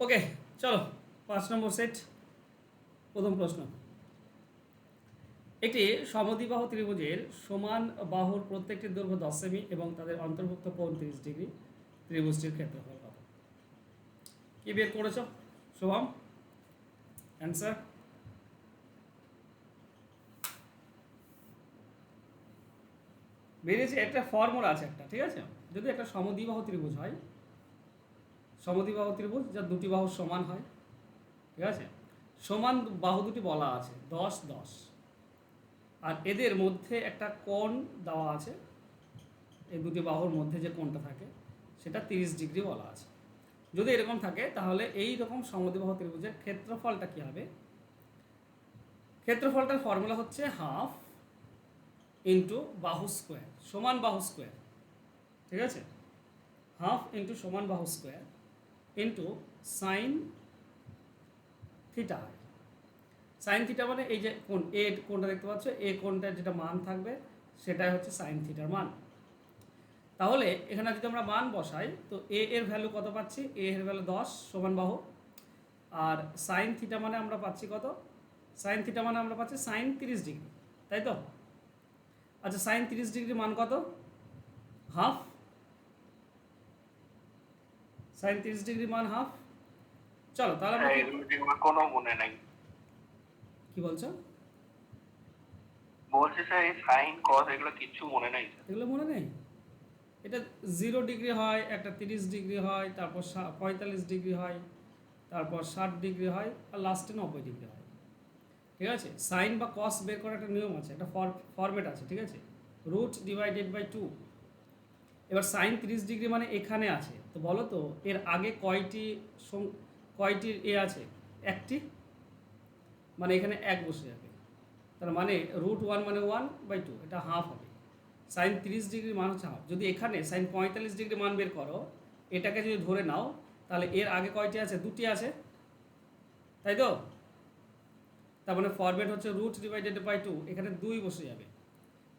ওকে, চলো 5 নম্বর সেট। প্রথম প্রশ্ন, একটি সমদ্বিবাহু ত্রিভুজের সমান বাহুর প্রত্যেকটি দৈর্ঘ্য 10 সেমি এবং তাদের অন্তর্ভুক্ত কোণ 30 ডিগ্রি। ত্রিভুজটির ক্ষেত্রফল কত? কি বের করেছ শুভম? অ্যান্সার বেরিয়েছে। একটা ফর্মুলা আছে একটা, ঠিক আছে? যদি একটা সমদ্বিবাহু ত্রিভুজ হয়, সমদ্বিবাহু ত্রিভুজ যার দুটি বাহু সমান হয়, ঠিক আছে, সমান বাহু দুটি বলা আছে 10 10, আর এদের মধ্যে একটা কোণ দেওয়া আছে, এই দুটি বাহুর মধ্যে যে কোণটা থাকে সেটা 30 ডিগ্রি বলা আছে। যদি এরকম থাকে তাহলে এই রকম সমদ্বিবাহু ত্রিভুজের ক্ষেত্রফলটা কী হবে? ক্ষেত্রফলটার ফর্মুলা হচ্ছে হাফ ইন্টু বাহু স্কোয়ার সমান বাহু স্কোয়ার, ঠিক আছে? হাফ ইন্টু সমান বাহু square into sine theta. Sine theta মানে এই যে কোণ এ কোণটা দেখতে পাচ্ছ, এ কোণটার যেটা মান থাকবে সেটাই হচ্ছে সাইন থিটার মান। তাহলে এখানে যদি আমরা মান বসাই তো এ এর ভ্যালু কত পাচ্ছি? এ এর ভ্যালু 10 সমান বাহু, আর সাইন থিটা মানে আমরা পাচ্ছি কত? সাইন থিটা মানে আমরা পাচ্ছি সাইন 30 ডিগ্রি, তাই তো? আচ্ছা, সাইন 30 ডিগ্রি মান কত? হাফ। সাইন 30 ডিগ্রি মান হাফ। চলো তাহলে আমরা কোনো মনে নাই। কি বলছো? বলছি স্যার এই সাইন কস এগুলো কিচ্ছু মনে নাই স্যার। এগুলো মনে নেই? এটা 0 ডিগ্রি হয়, একটা 30 ডিগ্রি হয়, তারপর 45 ডিগ্রি হয়, তারপর 60 ডিগ্রি হয়, আর লাস্টে 90 ডিগ্রি হয়, ঠিক আছে? সাইন বা কস বের করার একটা নিয়ম আছে, একটা ফরম্যাট আছে, ঠিক আছে? √/2। এবার সাইন 30 ডিগ্রি মানে এখানে আছে, তো বলো তো এর আগে কয়টি এ আছে? একটি, মানে এখানে এক বসে যাবে, তার মানে √1 মানে 1/2, এটা হাফ হবে। সাইন 30 ডিগ্রি মান হচ্ছে হাফ। যদি এখানে সাইন 45 ডিগ্রি মান বের করো, এটাকে যদি ধরে নাও, তাহলে এর আগে কয়টি আছে? দুটি আছে, তাই তো? তার মানে ফরম্যাট হচ্ছে √/2, এখানে 2 বসে যাবে,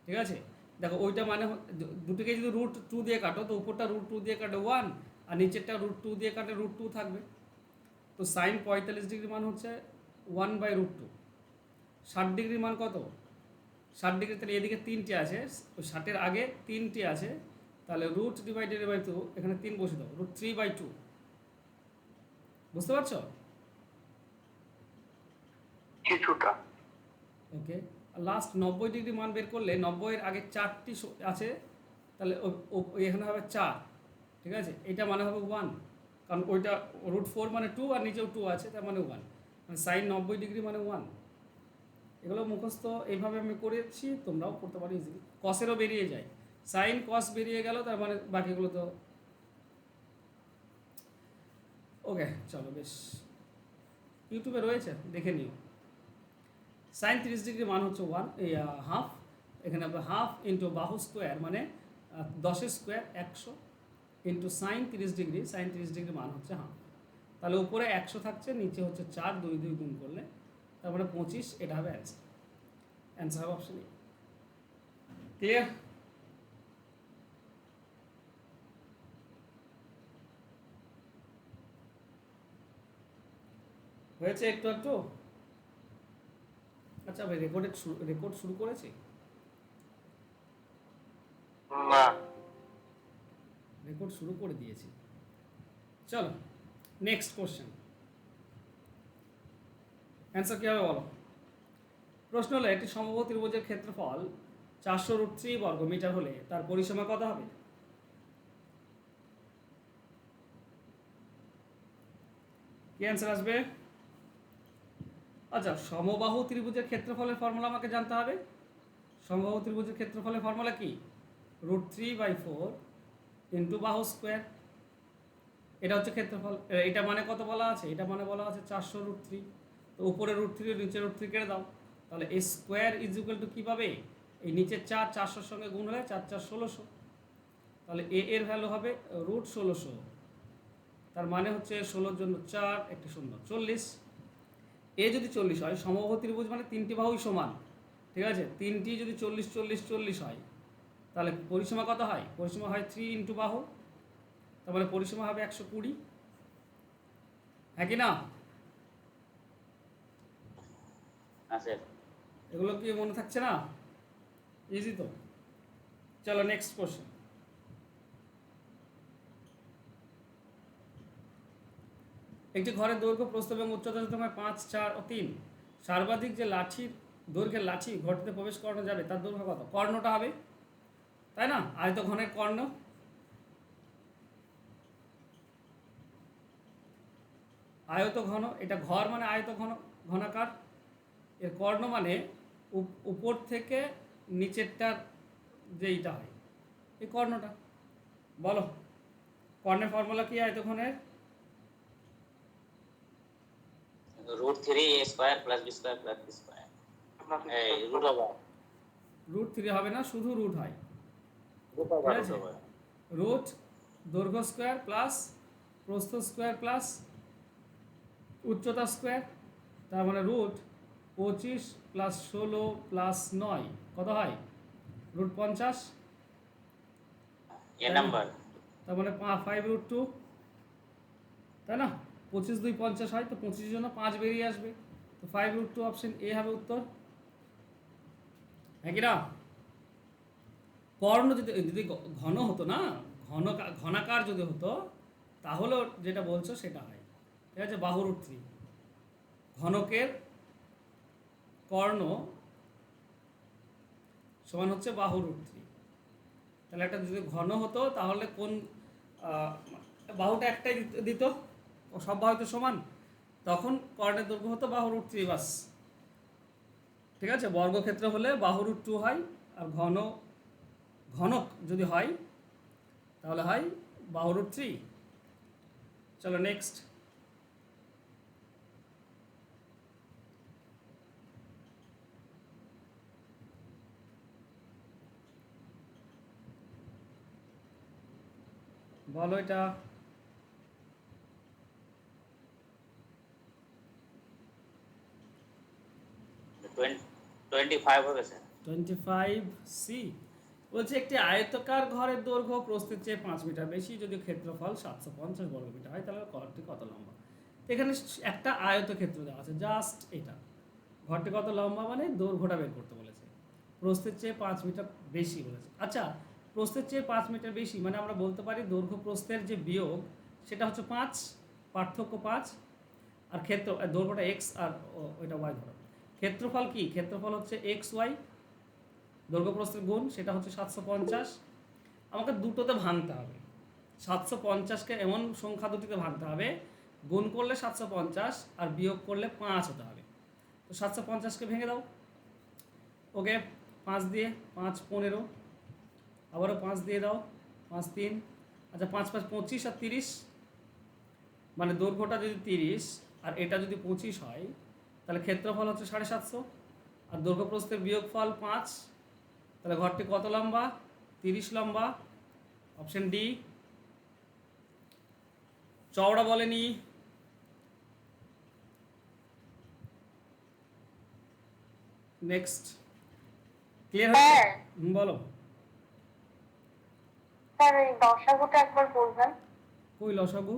ঠিক আছে? দেখো ওইটা মানে দুটোকে যদি √2 দিয়ে কাটো তো উপরটা √2 দিয়ে কাটো 1, আর নিচেরটা √2 দিয়ে কাটে √2 থাকবে। তো সাইন 45 ডিগ্রি মান হচ্ছে 1/√2। 60 ডিগ্রি মান কত? 60 ডিগ্রি, তাহলে এদিকে 3টি আছে, ওই 60-এর আগে 3টি আছে, তাহলে √/2 এখানে 3 বসে দাও, √3/2। বুঝতে পারছো? কিছুটা। ওকে, আর লাস্ট 90 ডিগ্রি মান বের করলে 90-এর আগে 4টি আছে, তাহলে এখানে হবে 4, ঠিক আছে? এটা মানে হবে 1, কারণ ওইটা √4 মানে 2, আর নিচেও 2 আছে, তার মানে 1, মানে সাইন 90 ডিগ্রি মানে 1। এগুলো মুখস্থ এইভাবে আমি করেছি, তোমরাও করতে পারো ইজিলি। কসেরও বেরিয়ে যায়, সাইন কস বেরিয়ে গেল, তার মানে বাকিগুলো তো ওকে। চলো বেশ, ইউটিউবে রয়েছে, দেখে নিও। সাইন 30 ডিগ্রি মান হচ্ছে হাফ। এখানে আমরা হাফ ইন্টু বাহু স্কোয়ার মানে 10 square 100 into sine 30 degree, sine 30 degree মান হচ্ছে হাফ। তাহলে উপরে 100 থাকছে, নিচে হচ্ছে 4, 2 2 গুণ করলে তারপরে 25, এটা হবে অ্যান্সার। অ্যান্সার হবে অপশন এ। ক্লিয়ার? হয়েছে একটু একটু? আচ্ছা ভাই, রেকর্ড শুরু করেছি? না। রেকর্ড শুরু করে দিয়েছি। চলো নেক্সট কোশ্চেন। অ্যান্সার কী হবে বলো? প্রশ্ন হলো, একটি সমবাহু ত্রিভুজের ক্ষেত্রফল 400√3 বর্গমিটার হলে তার পরিসীমা কত হবে? কি অ্যান্সার আসবে? আচ্ছা, সমবাহু ত্রিভুজের ক্ষেত্রফলের ফর্মুলা আমাকে জানতে হবে। সমবাহু ত্রিভুজের ক্ষেত্রফলের ফর্মুলা কি? √3/4 ইন্টু বাহু স্কোয়ার, এটা হচ্ছে ক্ষেত্রফল। এটা মানে কত বলা আছে? এটা মানে বলা আছে 400√3। তো উপরে √3 নিচে √3 কেটে দাও, তাহলে এ স্কোয়ার ইজ ইকুয়াল টু কী পাবে? এই নিচের 4 400-র সঙ্গে গুণ হলে 4 4 1600, তাহলে এর ভ্যালু হবে √1600। তার মানে হচ্ছে 16-র জন্য 4, একটি 0, 40। এ যদি 40 হয়, সমবাহু ত্রিভুজ মানে 3টি বাহুই সমান, ঠিক আছে? 3টি যদি 40 40 40 হয়, তাহলে পরিসীমা কত হয়? পরিসীমা হয় 3 ইন্টু বাহু, তার মানে পরিসীমা হবে 120। হ্যাঁ কি না? হ্যাঁ স্যার। এগুলো কি মনে থাকছে না? ইজি তো। চলো নেক্সট কোশ্চেন। একটি ঘরের দৈর্ঘ্য প্রস্থ এবং উচ্চতা যদি হয় 5, 4 ও 3, সর্বাধিক যে লাঠির দৈর্ঘ্যের লাঠি ঘরটিতে প্রবেশ করানো যাবে তার দৈর্ঘ্য কত? কর্ণটা হবে, তাই না? আয়তঘনের কর্ণ। আয়ত ঘন, এটা ঘর মানে আয়ত ঘন, ঘনাকার। এর কর্ণ মানে উপর থেকে নিচেরটার যেইটা হয়, এই কর্ণটা। বলো, কর্ণের ফর্মুলা কি আয়তঘনের? √3 a square plus b square plus c square. এই রুট ওভার √3 হবে না, শুধু রুট হয়। রুট ঠিক ওভার আছে, রুট দৈর্ঘ্য স্কোয়ার প্লাস প্রস্থ স্কোয়ার প্লাস উচ্চতা স্কোয়ার, তার মানে √25 + 16 + 9 কত হয়? √50। এ নাম্বার। তার মানে 5√2, তাই না? 25 2 50 হয়, তো 25 জন্য 5 বেরিয়ে আসবে, তো 5√2 অপশন এ হবে উত্তর। হ্যাঁ কি না? কর্ণ যদি যদি ঘন হতো না, ঘনাকার যদি হতো, তাহলেও যেটা বলছো সেটা হয়। ঠিক আছে, বাহু √3, ঘনকের কর্ণ সমান হচ্ছে বাহু √3। তাহলে একটা যদি ঘন হতো তাহলে কোন বাহুটা একটাই দিত, সব বাহু তো সমান, তখন কর্ণের দৈর্ঘ্য হতো বাহু √3 বাস। ঠিক আছে, বর্গক্ষেত্র হলে বাহু √2 হয়, আর ঘনক যদি হয় তাহলে হয় বাহু √3। চলো নেক্সট। বলো এটা। 25 হবে স্যার। 25C বলছে একটি আয়তাকার ঘরের দৈর্ঘ্য প্রস্থের চেয়ে 5 মিটার বেশি যদি ক্ষেত্রফল 750 বর্গমিটার হয়, তাহলে ঘরটি কত লম্বা? তো এখানে একটা আয়তক্ষেত্র দেওয়া আছে, জাস্ট এটা ঘরটি কত লম্বা মানে দৈর্ঘ্যটা বের করতে বলেছে, প্রস্থের চেয়ে 5 মিটার বেশি বলেছে। আচ্ছা, প্রস্থের চেয়ে 5 মিটার বেশি মানে আমরা বলতে পারি দৈর্ঘ্য প্রস্থের যে বিয়োগ সেটা হচ্ছে 5, পার্থক্য 5, আর দৈর্ঘ্যটা এক্স আর ওইটা ওয়াই ধরো। ক্ষেত্রফল কি? ক্ষেত্রফল হচ্ছে এক্স ওয়াই, দৈর্ঘ্য প্রস্থের গুণ, সেটা হচ্ছে 750। আমাকে দুটোতে ভাঙতে হবে, 750কে এমন সংখ্যা দুটিতে ভাঙতে হবে, গুণ করলে 750 আর বিয়োগ করলে 5 হতে হবে। তো 750কে ভেঙে দাও, ওকে, 5 দিয়ে 5 15, আবারও 5 দিয়ে দাও, 5 3, আচ্ছা 5 5 25 আর 30, মানে দৈর্ঘ্যটা যদি 30 আর এটা যদি 25 হয়, তাহলে ক্ষেত্রফল হচ্ছে 750, আর দৈর্ঘ্য প্রস্থের বিয়োগফল 5, তাহলে ঘরটি কত লম্বা? 30 লম্বা, অপশন ডি। চওড়া বলেনি। নেক্সট, ক্লিয়ার হচ্ছে? বলো। স্যার এই লসাগুটা একবার বলবেন। কই লসাগু?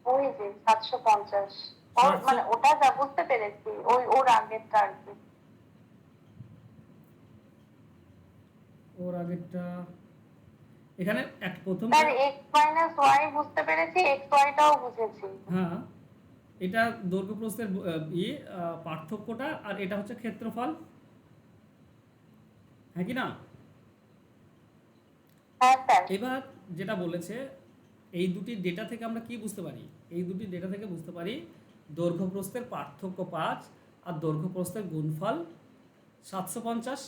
ওই যে 750, ওর মানে ওটা যা বুঝতে পেরেছি, ওর আগেরটা আর কি। ওর আগেরটা এখানে এক প্রথম, স্যার x - y বুঝতে পেরেছি, x y টাও বুঝেছি। হ্যাঁ, এটা দৈর্ঘ্য প্রস্থের পার্থক্যটা, আর এটা হচ্ছে ক্ষেত্রফল, হ্যাঁ কি না? হ্যাঁ স্যার। এবার যেটা বলেছে, এই দুটি ডেটা থেকে আমরা কি বুঝতে পারি? এই দুটি ডেটা থেকে বুঝতে পারি দৈর্ঘ্য প্রস্থের পার্থক্য 5 আর দৈর্ঘ্য প্রস্থের গুণফল 750।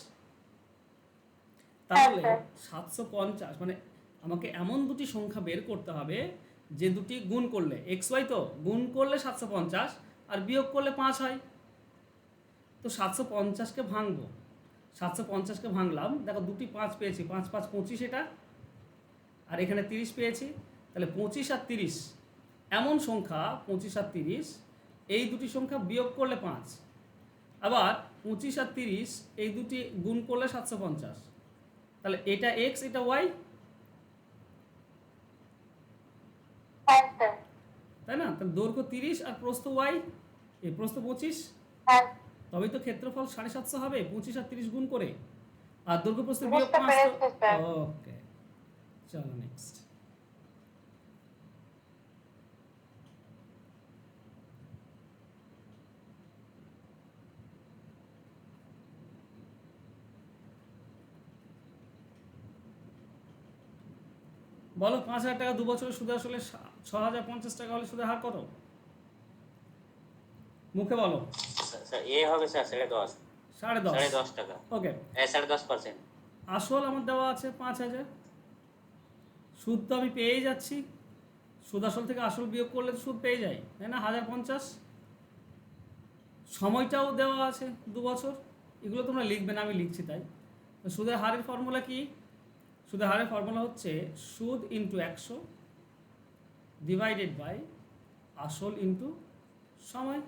তাহলে 750 মানে আমাকে এমন দুটি সংখ্যা বের করতে হবে যে দুটি গুণ করলে এক্স ওয়াই, তো গুণ করলে 750 আর বিয়োগ করলে 5 হয়। তো 750কে ভাঙবো, 750কে ভাঙলাম, দেখো দুটি 5 পেয়েছি, 5 5 25 এটা, আর এখানে 30 পেয়েছি, তাহলে 25 আর 30 এমন সংখ্যা, 25 আর 30 এই দুটি সংখ্যা বিয়োগ করলে 5, আবার 25 আর 30 এই দুটি গুণ করলে 750, তাহলে এটা এক্স এটা ওয়াই। হ্যাঁ স্যার। তাই না? তাহলে দৈর্ঘ্য 30 আর প্রস্থ y, এই প্রস্থ 25, হ্যাঁ, তবেই তো ক্ষেত্রফল 750 হবে 25 আর 30 গুণ করে, আর দৈর্ঘ্য প্রস্থ বিয়োগ বুঝতে 5 তো। পেরেছি স্যার। ওকে, চলো নেক্সট। বলো 5,000 টাকা 2 বছরের সুদে আসলে 6,050 টাকা হলে সুদের হার কত? মুখে বলো। স্যার এ হবে স্যার 10.5, 10.5। 10.5 টাকা। ওকে, 10.5%। আসল আমার দেওয়া আছে 5,000, সুদ তো আমি পেয়েই যাচ্ছি, সুদ আসল থেকে আসল বিয়োগ করলে তো সুদ পেয়ে যাই, তাই না? 1,050। সময়টাও দেওয়া আছে 2 বছর, এগুলো তোমরা লিখবে না, আমি লিখছি তাই। তো সুদের হারের ফর্মুলা কি? সুদের হারের ফর্মুলা হচ্ছে সুদ ইন্টু 100 ডিভাইডেড বাই আসল ইন্টু সময়।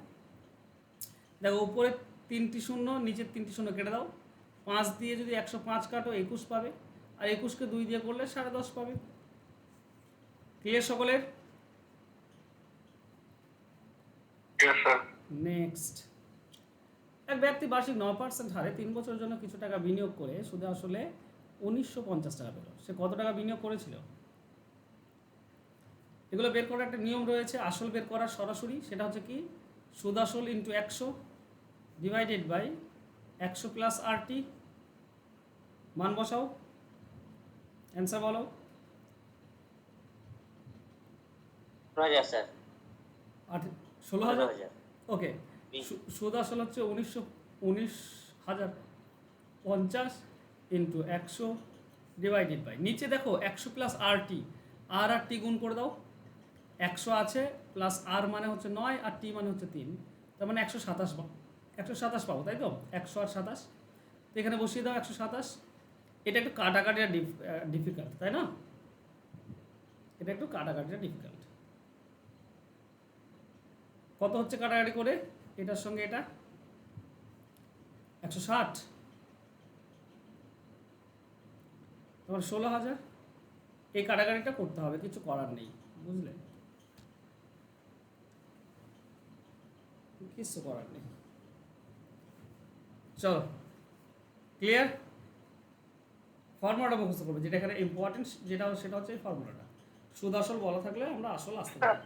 দেখো উপরে 3টি শূন্য, নিচের 3টি শূন্য কেটে দাও, 5 দিয়ে যদি 105 কাটো 21 পাবে, আর 21কে 2 দিয়ে করলে 10.5 পাবে। ক্লিয়ার সকলের? Yes, sir. নেক্সট। এক ব্যক্তি বার্ষিক 9% হারে 3 বছরের জন্য কিছু টাকা বিনিয়োগ করে সুদে আসলে 1950 টাকা পেল। সে কত টাকা বিনিয়োগ করেছিল? এগুলো বের করার একটা নিয়ম রয়েছে, আসল বের করার সরাসরি, সেটা হচ্ছে কি সুদ আসল into 100 divided by 100 plus RT, মান বসাও, অ্যান্সার বলো। 16,000 স্যার। 16,000। 16,000। ওকে, সুদ আসল হচ্ছে 19,050 ইন্টু 100 ডিভাইডেড বাই, নিচে দেখো 100 প্লাস RT, আর টি গুণ করে দাও, 100 আছে প্লাস আর মানে হচ্ছে 9 আর টি মানে হচ্ছে 3, তার মানে 127 পাবো, 127 পাবো, তাই তো? 100 আর 27, তো এখানে বসিয়ে দাও 127। এটা একটু কাটাকাটিটা ডিফিকাল্ট, তাই না? এটা একটু কাটাকাটিটা ডিফিকাল্ট। কত হচ্ছে কাটাকাটি করে? এটার সঙ্গে এটা 160, তোমার 16,000। এই কাটাকাটিটা করতে হবে, কিছু করার নেই, বুঝলে? কিছু করার নেই। চলো, ক্লিয়ার? ফর্মুলাটা মুখস্থ করবে, যেটা এখানে ইম্পর্টেন্ট, যেটা সেটা হচ্ছে এই ফর্মুলাটা। সুদ আসল বলা থাকলে আমরা আসল আসতে পারি।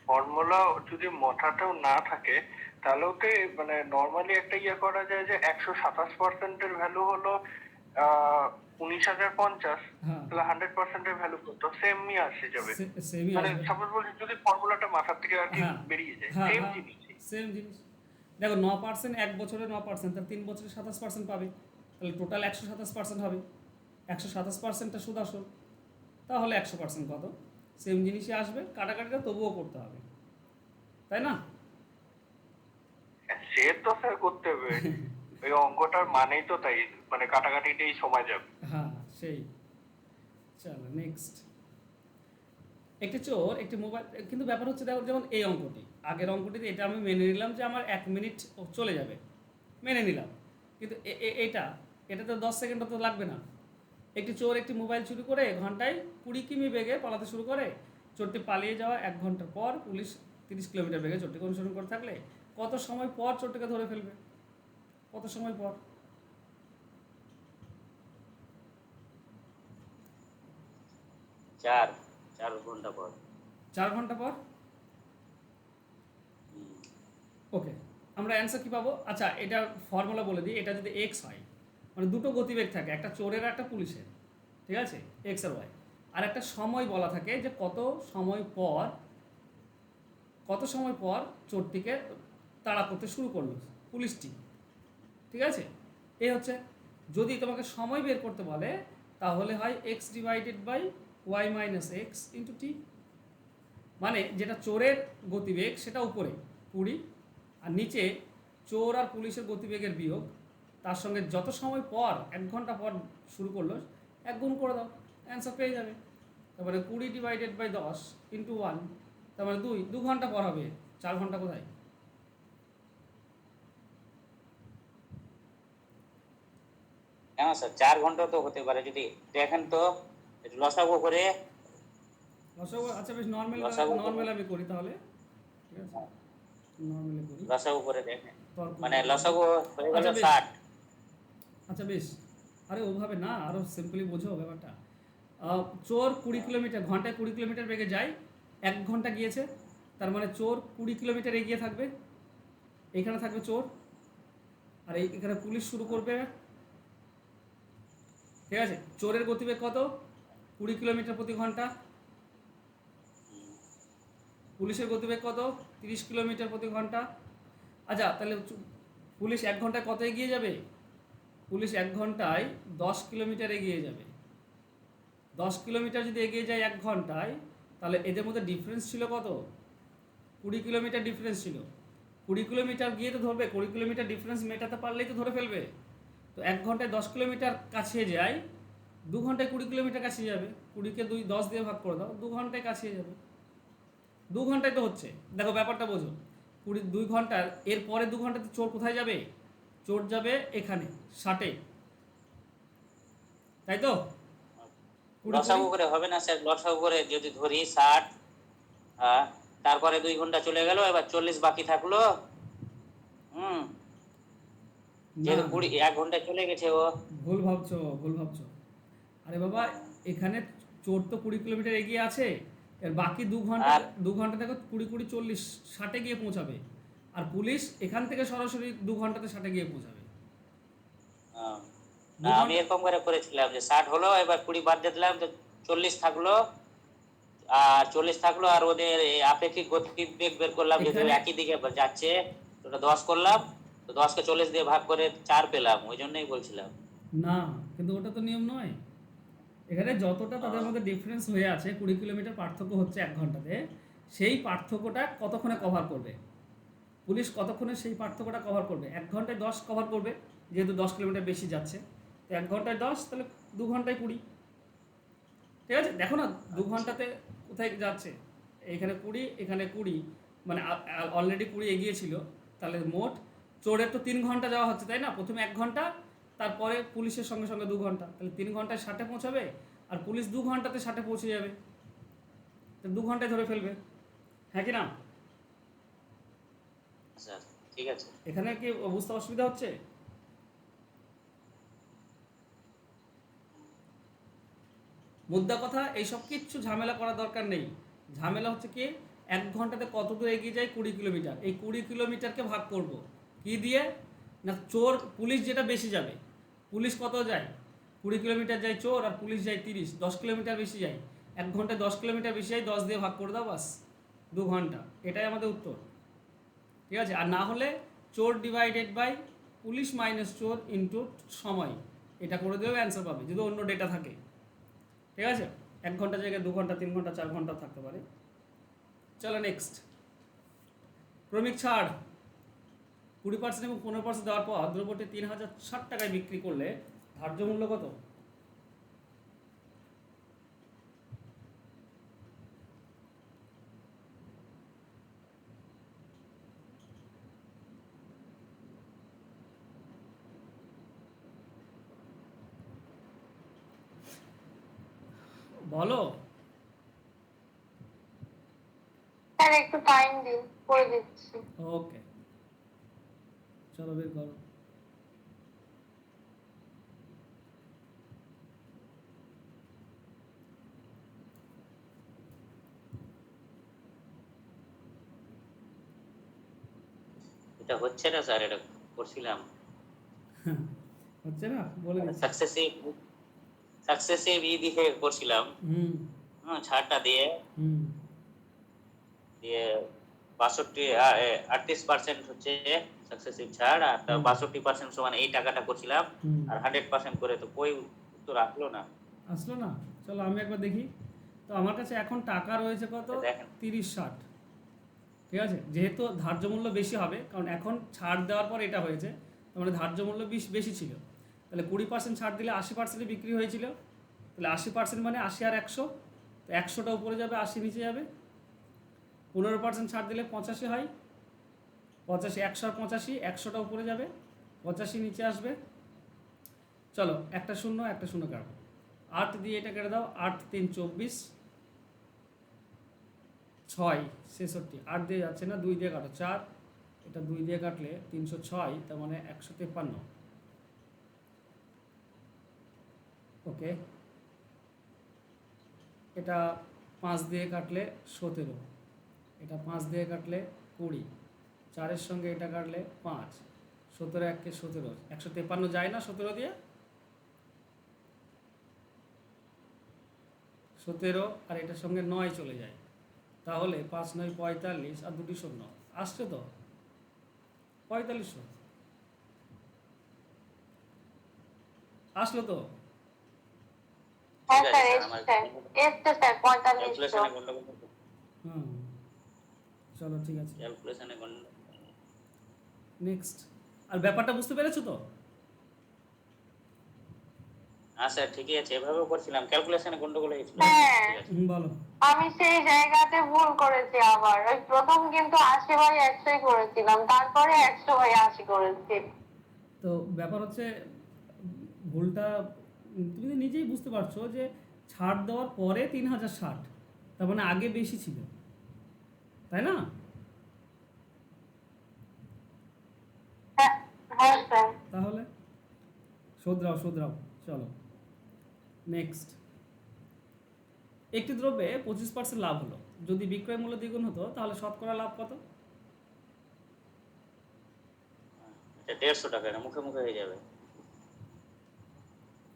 ফর্মুলা যদি মাথাতেও না থাকে তাহলেও তো মানে নর্মালি একটা ইয়ে করা যায় যে 127%-এর ভ্যালু হলো 19,050, হ্যাঁ, তাহলে 100%-এর ভ্যালু কত? সেমই আসে যাবে। সেমই মানে আসবে। সাপোজ বলছি যদি ফর্মুলাটা মাথার থেকে আর কি হ্যাঁ বেরিয়ে যায়, হ্যাঁ সেম হ্যাঁ, জিনিসই। সেম জিনিস। দেখো 9%, 1 বছরে 9%, তার 3 বছরে 27% পাবে, তাহলে টোটাল 127% হবে। 127%টা সুদ আসল, তাহলে 100% কত? সেম জিনিসই আসবে, কাটাকাটিটা তবুও করতে হবে, তাই না? সে তো স্যার করতে হবে, ওই অঙ্কটার মানেই তো তাই, মানে কাটাকাটিতেই সময় যাবে। হ্যাঁ সেই। চলো নেক্সট। একটি চোর একটি মোবাইল, কিন্তু ব্যাপার হচ্ছে দেখো, যেমন এই অঙ্কটি, আগের অঙ্কটিতে এটা আমি মেনে নিলাম যে আমার 1 মিনিট চলে যাবে, মেনে নিলাম, কিন্তু এটা তো 10 সেকেন্ডও তো লাগবে না। একটি চোর একটি মোবাইল চুরি করে ঘন্টায় 20 কিমি বেগে পালাতে শুরু করে। চোরটি পালিয়ে যাওয়া 1 ঘন্টা পর পুলিশ 30 কিলোমিটার বেগে চোরটিকে অনুসরণ করে থাকলে কত সময় পর চোরটিকে ধরে ফেলবে? কত সময় পর? 4 ঘন্টা পর। 4 ঘন্টা পর। হুম। ওকে, আমরা অ্যান্সার কী পাবো? আচ্ছা, এটা ফর্মুলা বলে দিই, এটা যদি এক্স হয়, মানে দুটো গতিবেগ থাকে, একটা চোরের একটা পুলিশের, ঠিক আছে, এক্স আর ওয়াই, আর একটা সময় বলা থাকে যে কত সময় পর চোরটিকে তাড়া করতে শুরু করলো পুলিশটি, ঠিক আছে? এই হচ্ছে, যদি তোমাকে সময় বের করতে বলে তাহলে হয় x divided by y minus x into t, মানে যেটা চোরের গতিবেগ সেটা উপরে 20, আর নিচে চোর আর পুলিশের গতিবেগের বিয়োগ, তার সঙ্গে যত সময় পর 1 ঘন্টা পর শুরু করলো 1 গুণ করে দাও, অ্যান্সার পেয়ে যাবে। তারপরে 20 ডিভাইডেড বাই 10 ইন্টু 1, তার মানে 2 ঘন্টা পর হবে। 4 ঘন্টা কোথায়? কেন স্যার 4 ঘন্টা তো হতে পারে, যদি দেখেন তো একটু লসাগু করে লসাগু আচ্ছা বেশ লসাগু নর্মাল আমি করি তাহলে, ঠিক আছে, নর্মালি করি। লসাগু করে দেখেন, তর্ক মানে করে। লসাগু হয়ে গেল আচ্ছা বেশ, 60। আচ্ছা বেশ, আরে ওভাবে না, আরও সিম্পলি বোঝো ব্যাপারটা। চোর 20 কিলোমিটার ঘন্টায় 20 কিলোমিটার বেগে যায়, 1 ঘন্টা গিয়েছে, তার মানে চোর 20 কিলোমিটার এগিয়ে থাকবে, এখানে থাকবে চোর, আর এখানে পুলিশ শুরু করবে, ঠিক আছে। চোরের গতিবেগ কত? 20 কিলোমিটার প্রতি ঘন্টা। পুলিশের গতিবেগ কত? 30 কিলোমিটার প্রতি ঘন্টা। আচ্ছা তাহলে পুলিশ 1 ঘন্টায় কত এগিয়ে যাবে? পুলিশ 1 ঘন্টায় 10 কিলোমিটার এগিয়ে যাবে। 10 কিলোমিটার যদি এগিয়ে যায় 1 ঘন্টায়, তাহলে এদের মধ্যে ডিফারেন্স ছিল কত? 20 কিলোমিটার ডিফারেন্স ছিল। 20 কিলোমিটার গিয়ে তো ধরবে, 20 কিলোমিটার ডিফারেন্স মেটাতে পারলেই তো ধরে ফেলবে। তো 1 ঘন্টায় 10 কিলোমিটার কাছে যায়, 2 ঘন্টায় 20 কিলোমিটার কাছে যাবে। 20কে 10 দিয়ে ভাগ করে দাও, 2 ঘন্টায় কাছে যাবে। 2 ঘন্টায় তো হচ্ছে, দেখো ব্যাপারটা বোঝো। 2 ঘন্টার এর পরে 2 ঘন্টাতে চোর কোথায় যাবে? চোর যাবে এখানে 60-এ, তাই তো? 20 লসাগু করে হবে না স্যার, লসাগু করে যদি ধরি 60, হ্যাঁ, তারপরে 2 ঘন্টা চলে গেল, এবার 40 বাকি থাকলো। হুম, না যেহেতু না, 1 ঘন্টায় চলে গেছে ও। ভুল ভাবছো, ভুল ভাবছো। আরে বাবা, এখানে চোর তো 20 কিলোমিটার এগিয়ে আছে, এর বাকি 2 ঘন্টা, আর 2 ঘন্টা থেকে 20 20 40 60-এ গিয়ে পৌঁছাবে। আর পুলিশ এখান থেকে সরাসরি 2 ঘন্টাতে 60-এ গিয়ে পৌঁছাবে। হ্যাঁ, দু না আমি ঘন্টা এরকম করে করেছিলাম যে 60 হলো, এবার 20 বাদ দিয়ে দিলাম, তো 40 থাকলো। আর 40 থাকলো, আর ওদের এই আপেক্ষিক গতিবেগ বের করলাম, যেহেতু এখানে একই দিকে যাচ্ছে। তো ওটা 10 করলাম, তো 10কে 40 দিয়ে ভাগ করে 4 পেলাম, ওই জন্যই বলছিলাম। না, কিন্তু ওটা তো নিয়ম নয়। এখানে যতটা তাদের আহ, মধ্যে ডিফারেন্স হয়ে আছে, 20 কিলোমিটার পার্থক্য হচ্ছে 1 ঘন্টাতে, সেই পার্থক্যটা কতক্ষণে কভার করবে? পুলিশ কতক্ষণে সেই পার্থক্যটা কভার করবে? 1 ঘন্টায় 10 কভার করবে, যেহেতু 10 কিলোমিটার বেশি যাচ্ছে। তো 1 ঘন্টায় 10, তাহলে 2 ঘন্টায় 20। ঠিক আছে, দেখো না, দু আচ্ছা। ঘন্টাতে কোথায় যাচ্ছে? এখানে 20, এখানে 20, মানে অলরেডি 20 এগিয়েছিল। তাহলে মোট চোরের তো 3 ঘন্টা যাওয়া হচ্ছে, তাই না? প্রথমে 1 ঘন্টা, তারপরে পুলিশের সঙ্গে সঙ্গে 2 ঘন্টা, তাহলে 3 ঘন্টায় 60-এ পৌঁছাবে, আর পুলিশ 2 ঘন্টাতে 60-এ পৌঁছে যাবে। তো 2 ঘন্টায় ধরে ফেলবে, হ্যাঁ কি না? আচ্ছা, ঠিক আছে। এখানে কি বুঝতে অসুবিধা হচ্ছে? মুদ্রা কথা, এইসব কিচ্ছু ঝামেলা করার দরকার নেই। ঝামেলা হচ্ছে কি, 1 ঘন্টাতে কত দূর এগিয়ে যায়? 20 কিলোমিটার। এই 20 কিলোমিটারকে ভাগ করব কি দিয়ে? না, চোর পুলিশ যেটা বেশি যাবে। পুলিশ কত যায়? 20 কিলোমিটার যায় চোর, আর পুলিশ যায় 30, 10 কিলোমিটার বেশি যায়। 1 ঘন্টায় 10 কিলোমিটার বেশি যায়, 10 দিয়ে ভাগ করে দাও, বাস 2 ঘন্টা। এটাই আমাদের উত্তর, ঠিক আছে। আর না হলে চোর ডিভাইডেড বাই পুলিশ মাইনাস চোর ইন্টু সময়, এটা করে দিলেও অ্যান্সার পাবে, যদি অন্য ডেটা থাকে। ঠিক আছে, 1 ঘন্টা জায়গায় 2 ঘন্টা, 3 ঘন্টা, 4 ঘন্টা থাকতে পারে। চলো নেক্সট। ক্রমিক ছাড় 20% এবং 15% দেওয়ার পর দ্রব্যটি 3060 টাকায় বিক্রি করলে ধার্য মূল্য কত? বলো। স্যার একটু টাইম দিন, করে দিচ্ছি। ওকে, চলো বের করো। এটা হচ্ছে না স্যার, এটা করছিলাম হচ্ছে না, বলে দিচ্ছি। সাকসেসিভ সাকসেসিভ দিয়ে করছিলাম। হুম ছাড়টা দিয়ে হুম দিয়ে 38% হচ্ছে সাকসেসিভ ছাড়, আর হুম 62% সমান এই টাকাটা করছিলাম। হুম আর 100% করে তো কই উত্তর আসলো না। আসলো না। চলো আমি একবার দেখি। তো আমার কাছে এখন টাকা রয়েছে কত? দেখেন 3060। ঠিক আছে, যেহেতু ধার্য মূল্য বেশি হবে, কারণ এখন ছাড় দেওয়ার পর এটা হয়েছে, তার মানে ধার্য মূল্য বেশি ছিল। তাহলে 20% ছাড় দিলে 80%-এ বিক্রি হয়েছিল। তাহলে 80% মানে 80 আর 100, তো 100টা উপরে যাবে, 80 নিচে যাবে। 15% ছাড় দিলে 85 হয়, 85, 100 আর 85, 100টা উপরে যাবে, 85 নিচে আসবে। চলো একটা শূন্য একটা শূন্য কাটবো, 8 দিয়ে এটা কেটে দাও, 8 3 24, 6 66, 8 দিয়ে যাচ্ছে না, 2 দিয়ে কাটো 4, এটা 2 দিয়ে কাটলে 306, তার মানে 153। ওকে, এটা 5 দিয়ে কাটলে 17, এটা 5 দিয়ে কাটলে 20, 4-এর সঙ্গে এটা কাটলে 5, 17 1 17, 153 যায় না 17 দিয়ে, 17 আর এটার সঙ্গে 9 চলে যায়, তাহলে 5 9 45 আর 2টি শূন্য আসছে তো 4500 আসলো তো। হ্যাঁ ঠিক আছে স্যার, স্যার, এসছে স্যার 4500। ক্যালকুলেশনে গন্ডগোল, হুম, চলো ঠিক আছে, ক্যালকুলেশনে গন্ডগোল। নেক্সট। আর ব্যাপারটা বুঝতে পেরেছো তো? হ্যাঁ স্যার ঠিকই আছে, এভাবেও করছিলাম, ক্যালকুলেশনে গন্ডগোল হয়েছিল। হ্যাঁ। ঠিক আছে বলো। আমি সেই জায়গাতে ভুল করেছি আবার। ওই প্রথম কিন্তু 80/100 করেছিলাম, তারপরে 100/80 করেছি। তো ব্যাপার হচ্ছে ভুলটা তুমি তো নিজেই বুঝতে পারছো যে ছাড় দেওয়ার পরে 3060, তার মানে আগে বেশি ছিল, তাই না? হ্যাঁ হ্যাঁ স্যার। তাহলে শোধরাও শোধরাও। চলো নেক্সট। একটি দ্রব্যে 25% লাভ হলো, যদি বিক্রয় মূল্য দ্বিগুণ হতো তাহলে শতকরা লাভ কত? এটা 150 টাকা, এটা মুখে মুখে হয়ে যাবে।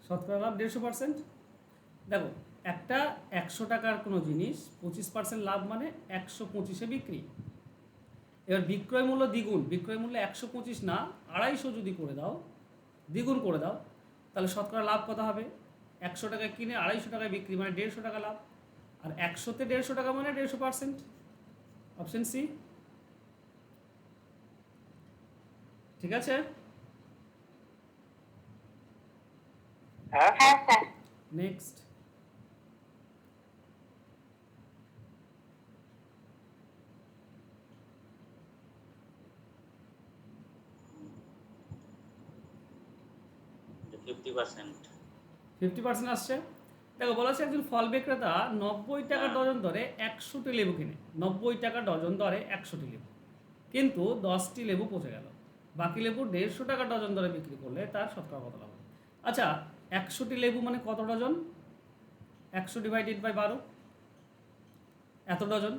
শতকরা লাভ 150%। দেখো, একটা 100 টাকার কোনো জিনিস 25% লাভ মানে 125-এ বিক্রি। এবার বিক্রয় মূল্য দ্বিগুণ, বিক্রয় মূল্য 125 না 250 যদি করে দাও, দ্বিগুণ করে দাও, তাহলে শতকরা লাভ কত হবে? 100 টাকায় কিনে 250 টাকায় বিক্রি মানে 150 টাকা লাভ, আর 100-তে 150 টাকা মানে 150%। Option C. ঠিক আছে, হ্যাঁ হ্যাঁ স্যার। নেক্সট। এটা 50%। 50% আসছে। দেখো বলা আছে একজন ফল বিক্রেতা 90 টাকা ডজন দরে 100টি লেবু কিনে, 90 টাকা ডজন দরে 100টি লেবু, কিন্তু 10টি লেবু পচে গেল, বাকি লেবু 150 টাকা ডজন দরে বিক্রি করলে তার শতকরা কত লাভ হবে? আচ্ছা, 100টি লেবু মানে কত ডজন? 100 ডিভাইডেড বাই 12, এত ডজন।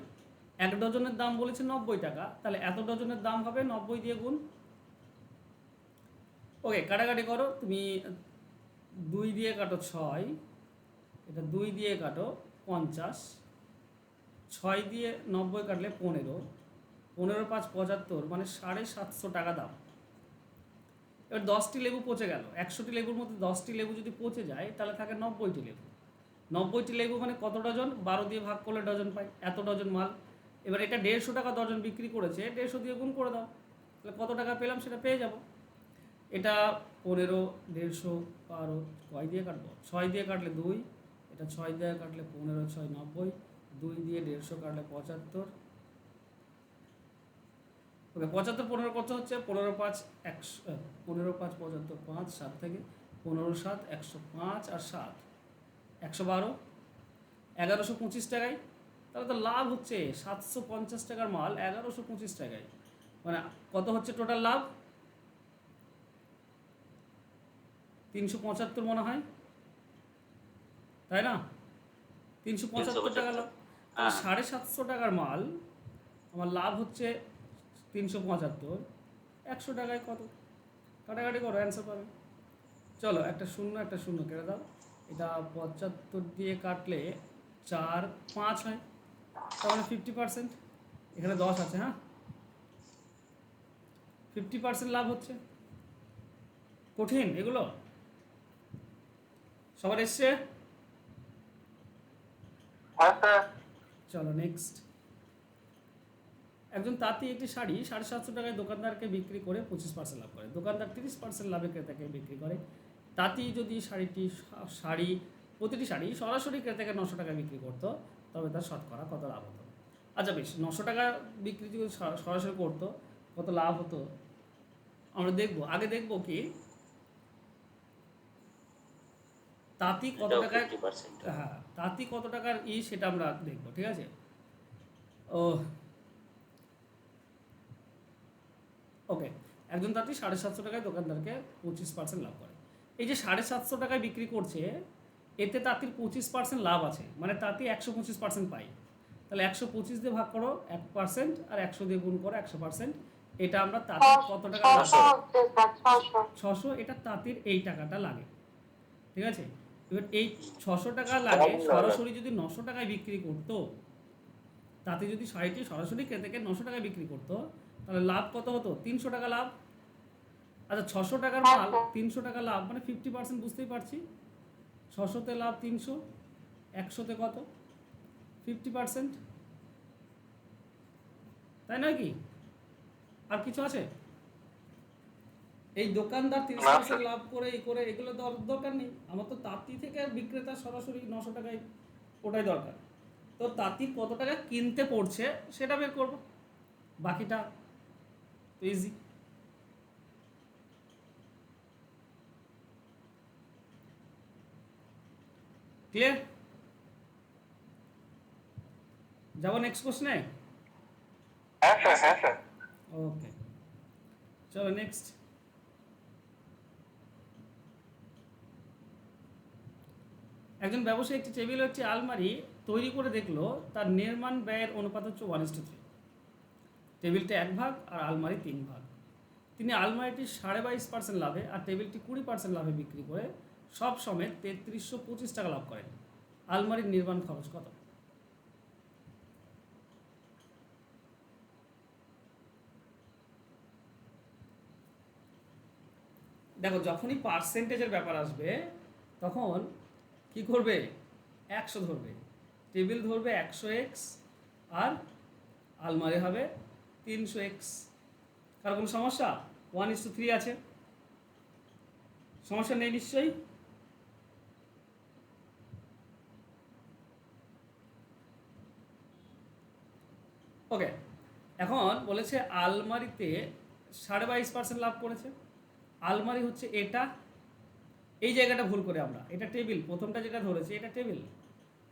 এক ডজনের দাম বলেছে 90 টাকা, তাহলে এত ডজনের দাম হবে 90 দিয়ে গুণ। ওকে, কাটাকাটি করো তুমি, 2 দিয়ে কাটো 6, এটা 2 দিয়ে কাটো 50, 6 দিয়ে 90 কাটলে 15, 15 5 75 মানে 750 টাকা দাম। এবার 10টি লেবু পচে গেল, 100টি লেবুর মধ্যে 10টি লেবু যদি পচে যায় তাহলে থাকে 90টি লেবু। 90টি লেবু মানে কত ডজন? 12 দিয়ে ভাগ করলে ডজন পাই, এত ডজন মাল। এবার এটা 150 টাকা ডজন বিক্রি করেছে, 150 দিয়ে গুণ করে দাও, তাহলে কত টাকা পেলাম সেটা পেয়ে যাব। এটা 15, 150, 12, কয় দিয়ে কাটবো? 6 দিয়ে কাটলে 2, এটা 6 দিয়ে কাটলে 15, 6 90, 2 দিয়ে 150 কাটলে 75। ওকে, 75 15 কত হচ্ছে? 15 5 100, 15 5 75, 5 7 থেকে 15 7 105 আর 7 112, 1125 টাকায়। তাহলে তো লাভ হচ্ছে 750 টাকার মাল 1125 টাকায়, মানে কত হচ্ছে টোটাল লাভ? 375 মনে হয়, তাই না? 375 টাকা লাভ। তাহলে 750 টাকার মাল আমার লাভ হচ্ছে 375, 100 টাকায় কত? কাটাকাটি করো, অ্যান্সার পাবে। চলো একটা শূন্য কেটে দাও, এটা 75 দিয়ে কাটলে 4 5 হয়, তাহলে 50%। এখানে 10 আছে, হ্যাঁ 50% লাভ হচ্ছে। কঠিন এগুলো? সবার এসছে? হ্যাঁ স্যার। চলো নেক্সট। একজন তাঁতি একটি শাড়ি 750 টাকায় দোকানদারকে বিক্রি করে 25% লাভ করে, দোকানদার 30% লাভে ক্রেতাকে বিক্রি করে। তাঁতি যদি প্রতিটি শাড়ি সরাসরি ক্রেতাকে 900 টাকায় বিক্রি করতো, তবে তার শতকরা কত লাভ হতো? আচ্ছা বেশ, 900 টাকা বিক্রি যদি সরাসরি করতো কত লাভ হতো আমরা দেখবো। আগে দেখবো কি তাঁতি কত টাকায়, হ্যাঁ তাঁতি কত টাকার সেটা আমরা দেখবো, ঠিক আছে? ও ওকে, একজন তাঁতি 750 টাকায় দোকানদারকে 25% লাভ করে। এই যে 750 টাকায় বিক্রি করছে, এতে তাঁতির 25% লাভ আছে, মানে তাঁতি 125% পাই। তাহলে 125 দিয়ে ভাগ করো 1%, আর 100 দিয়ে গুণ করো 100%। এটা আমরা তাঁতির কত টাকা লাভ? 600 হচ্ছে স্যার, 600। 600। এটা তাঁতির এই টাকাটা লাগে, ঠিক আছে। এবার এই 600 টাকা লাগে, সরাসরি যদি 900 টাকায় বিক্রি করতো, তাতে যদি শাড়িটি সরাসরি ক্রেতাকে 900 টাকায় বিক্রি করতো, তাহলে লাভ কত হতো? 300 টাকা লাভ। আচ্ছা, 600 টাকার মাল 300 টাকা লাভ, মানে 50%, বুঝতেই পারছি। 600তে লাভ 300, 100তে কত? 50%, তাই নয় কি? আর কিছু আছে? এই দোকানদার 30% লাভ করে এই করে এগুলো দরকার নেই আমার তো। তাঁতি থেকে বিক্রেতা সরাসরি 900 টাকায়, ওটাই দরকার। তো তাঁতি কত টাকা কিনতে পড়ছে সেটা বের করব, বাকিটা তো ইজি। ক্লিয়ার? যাবো নেক্সট কোশ্চেনে। হ্যাঁ স্যার, হ্যাঁ স্যার। ওকে, চলো নেক্সট। একজন ব্যবসায়ী একটি টেবিল ও একটি আলমারি তৈরি করে দেখলো তার নির্মাণ ব্যয়ের অনুপাত হচ্ছে 1:3। টেবিলটা 1 ভাগ আর আলমারি 3 ভাগ। তিনি আলমারিটি 22.5% লাভে আর টেবিলটি 20% লাভে বিক্রি করে সব সমেত 3325 টাকা লাভ করেন। আলমারির নির্মাণ খরচ কত? দেখো, যখনই পার্সেন্টেজের ব্যাপার আসবে তখন কি করবে? 100 ধরবে, টেবিল ধরবে 100x, আর আলমারি হবে 300x। কার কোনো সমস্যা? 1:3 আছে, সমস্যা নেই নিশ্চয়ই। ওকে, এখন বলেছে আলমারিতে 22.5% লাভ করেছে। আলমারি হচ্ছে এটা, এই জায়গাটা ভুল করে আমরা, এটা টেবিল, প্রথমটা যেটা ধরেছে এটা টেবিল,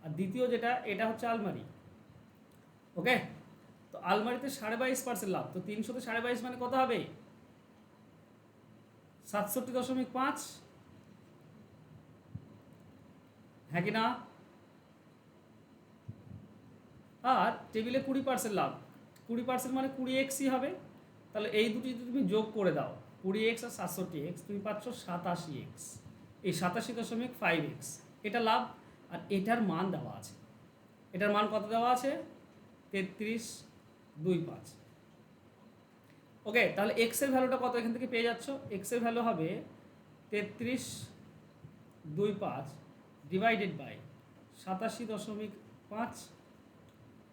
আর দ্বিতীয় যেটা এটা হচ্ছে আলমারি। ওকে, তো আলমারিতে 22.5% লাভ, তো 300তে 22.5 মানে কত হবে? 67.5, হ্যাঁ কি না? আর টেবিলে 20% লাভ, 20% মানে 20xই হবে। তাহলে এই দুটি যদি তুমি যোগ করে দাও, 20x আর 67x, তুমি পাচ্ছ 87x। এই 87.5x এটা লাভ, আর এটার মান দেওয়া আছে। এটার মান কত দেওয়া আছে? 3325। ওকে, তাহলে এক্স এর ভ্যালুটা কত এখান থেকে পেয়ে যাচ্ছ? এক্স এর ভ্যালু হবে 3325 ডিভাইডেড বাই 87.5।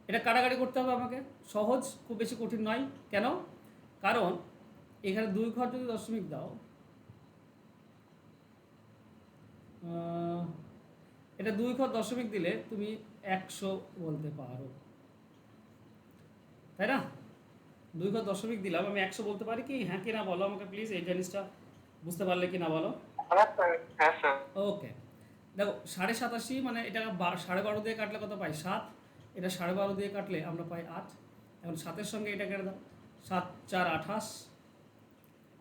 এটা কাটাকাটি করতে হবে আমাকে, সহজ, খুব বেশি কঠিন নয়। কেন? কারণ এখানে 2 ঘর যদি দশমিক দাও, এটা 2 ঘর দশমিক দিলে তুমি 100 বলতে পারো, তাই না? 2 ঘর দশমিক দিলাম, আমি 100 বলতে পারি কি? হ্যাঁ কি না বলো আমাকে প্লিজ, এই জিনিসটা বুঝতে পারলে কি না বলো। হ্যাঁ স্যার। ওকে, দেখো 87.5 মানে এটা 12.5 দিয়ে কাটলে কত পাই? 7। এটা 12.5 দিয়ে কাটলে আমরা পাই 8। এখন 7-এর সঙ্গে এটা কেটে দাও, 7 4 28,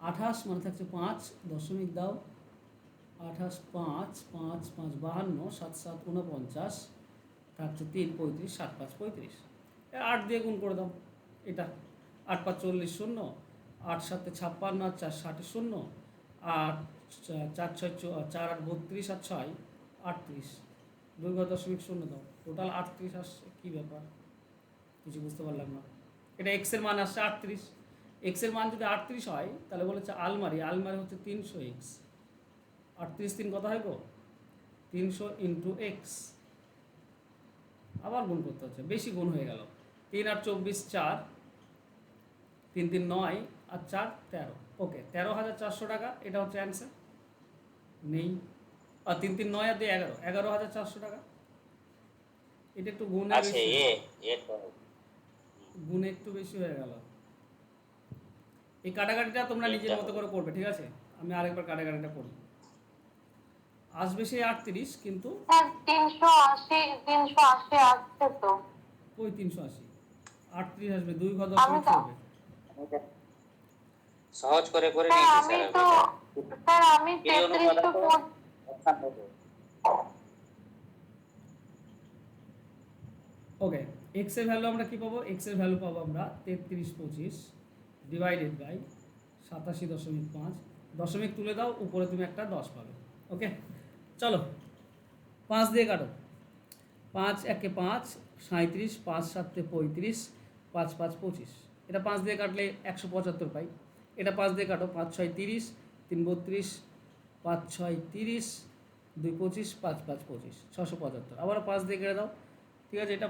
28 মানে থাকছে 5, দশমিক দাও, 28 5 5 5 52, 7 7 49, থাকছে 3 35, 7 5 35। 8 দিয়ে গুণ করে দাও, এটা 8 5 40 0, 8 7 56, আর 4 60 0, 8 4 6 4 8 32, আর 6 38, 2 ঘর দশমিক 0 দাও, টোটাল 38 আসছে। কী ব্যাপার, কিছু বুঝতে পারলাম না। এটা এক্সের মান আসছে 38। এক্সের মান যদি 38 হয় তাহলে বলেছে আলমারি, আলমারি হচ্ছে 300x। 38 3 কত হয় গো? 300 ইন্টু এক্স, আবার গুণ করতে হচ্ছে, বেশি গুণ হয়ে গেল। 3 আর 24 4, 3 3 9, আর 4 13। ওকে, 13,400 টাকা, এটা হচ্ছে অ্যান্সার। নেই, আর 3 3 9 আর 2 11, 11,400 টাকা। এটা একটু গুণে আছে বেশি, গুণে একটু বেশি হয়ে গেল। এই কাটাকাটিটা তোমরা নিজের মতো করে করবে, ঠিক আছে? আমি আরেকবার কাটাকাটিটা করি। আসবে সেই 38, কিন্তু স্যার 380 আসছে তো। ওই 380 38 আসবে, 2 ঘর আমি 10 তো হবে। সহজ করে করে স্যার নিয়েছি আমি স্যার তো এটা। স্যার আমি এই 33 তো অনুপাত অপশন হবে। ওকে, এক্স এর ভ্যালু আমরা কি পাবো? এক্স এর ভ্যালু পাবো আমরা 3325 ডিভাইডেড বাই 87.5। দশমিক তুলে দাও, উপরে তুমি একটা 10 পাবে। ওকে, চলো 5 দিয়ে কাটো। 5 একে 5, 37, 5 সাতে 35, 5 5 25। এটা 5 দিয়ে কাটলে 175 পাই। এটা 5 দিয়ে কাটো, 5 6 30, 3 32, 5 6 30, 2 25, 5 5 25, 675। আবার 5 দিয়ে কেটে দাও। ঠিক আছে, এটা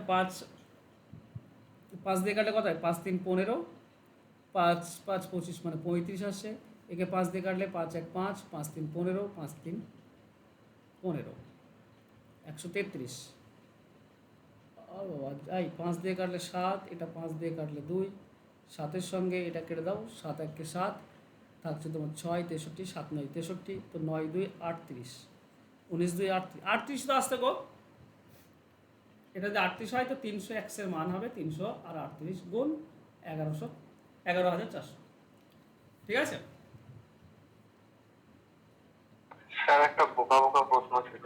5 দিয়ে কাটলে কত হয়? 5 3 15, 5 5 25 মানে 35 আসে। একে 5 দিয়ে কাটলে 5 1 5, 5 3 15, 5 3 15, 133। ও বাবা, যাই 5 দিয়ে কাটলে 7, এটা 5 দিয়ে কাটলে 2, 7-এর সঙ্গে এটা কেটে দাও, 7 1 7, থাকছে তোমার 6 63, 7 9 63, তো 9 2 38, 19 2 38, 38 তো আসতে গো। এটা যদি 38 হয় তো 300 এক্সের মান হবে 300 আর 38 গুণ 11,400। ঠিক আছে, স্যার একটা বোকা বোকা প্রশ্ন ছিল।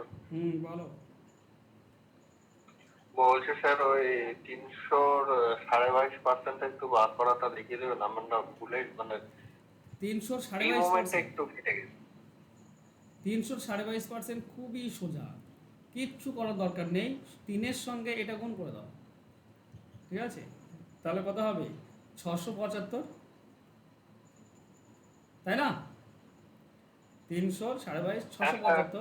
বলো। বলছে স্যার ওই 300 22.5% একটু বার করাটা দেখিয়ে দেবেন, আমার না ভুলে মানে 300 এই মোমেন্টে 22.5%, একটু কেটে গেছে। 300 22.5% খুবই সোজা, কিচ্ছু করার দরকার নেই। 3-এর সঙ্গে এটা গুণ করে দাও। ঠিক আছে, তাহলে কত হবে? 675, তাই না? 300 22.5, হ্যাঁ স্যার। 675।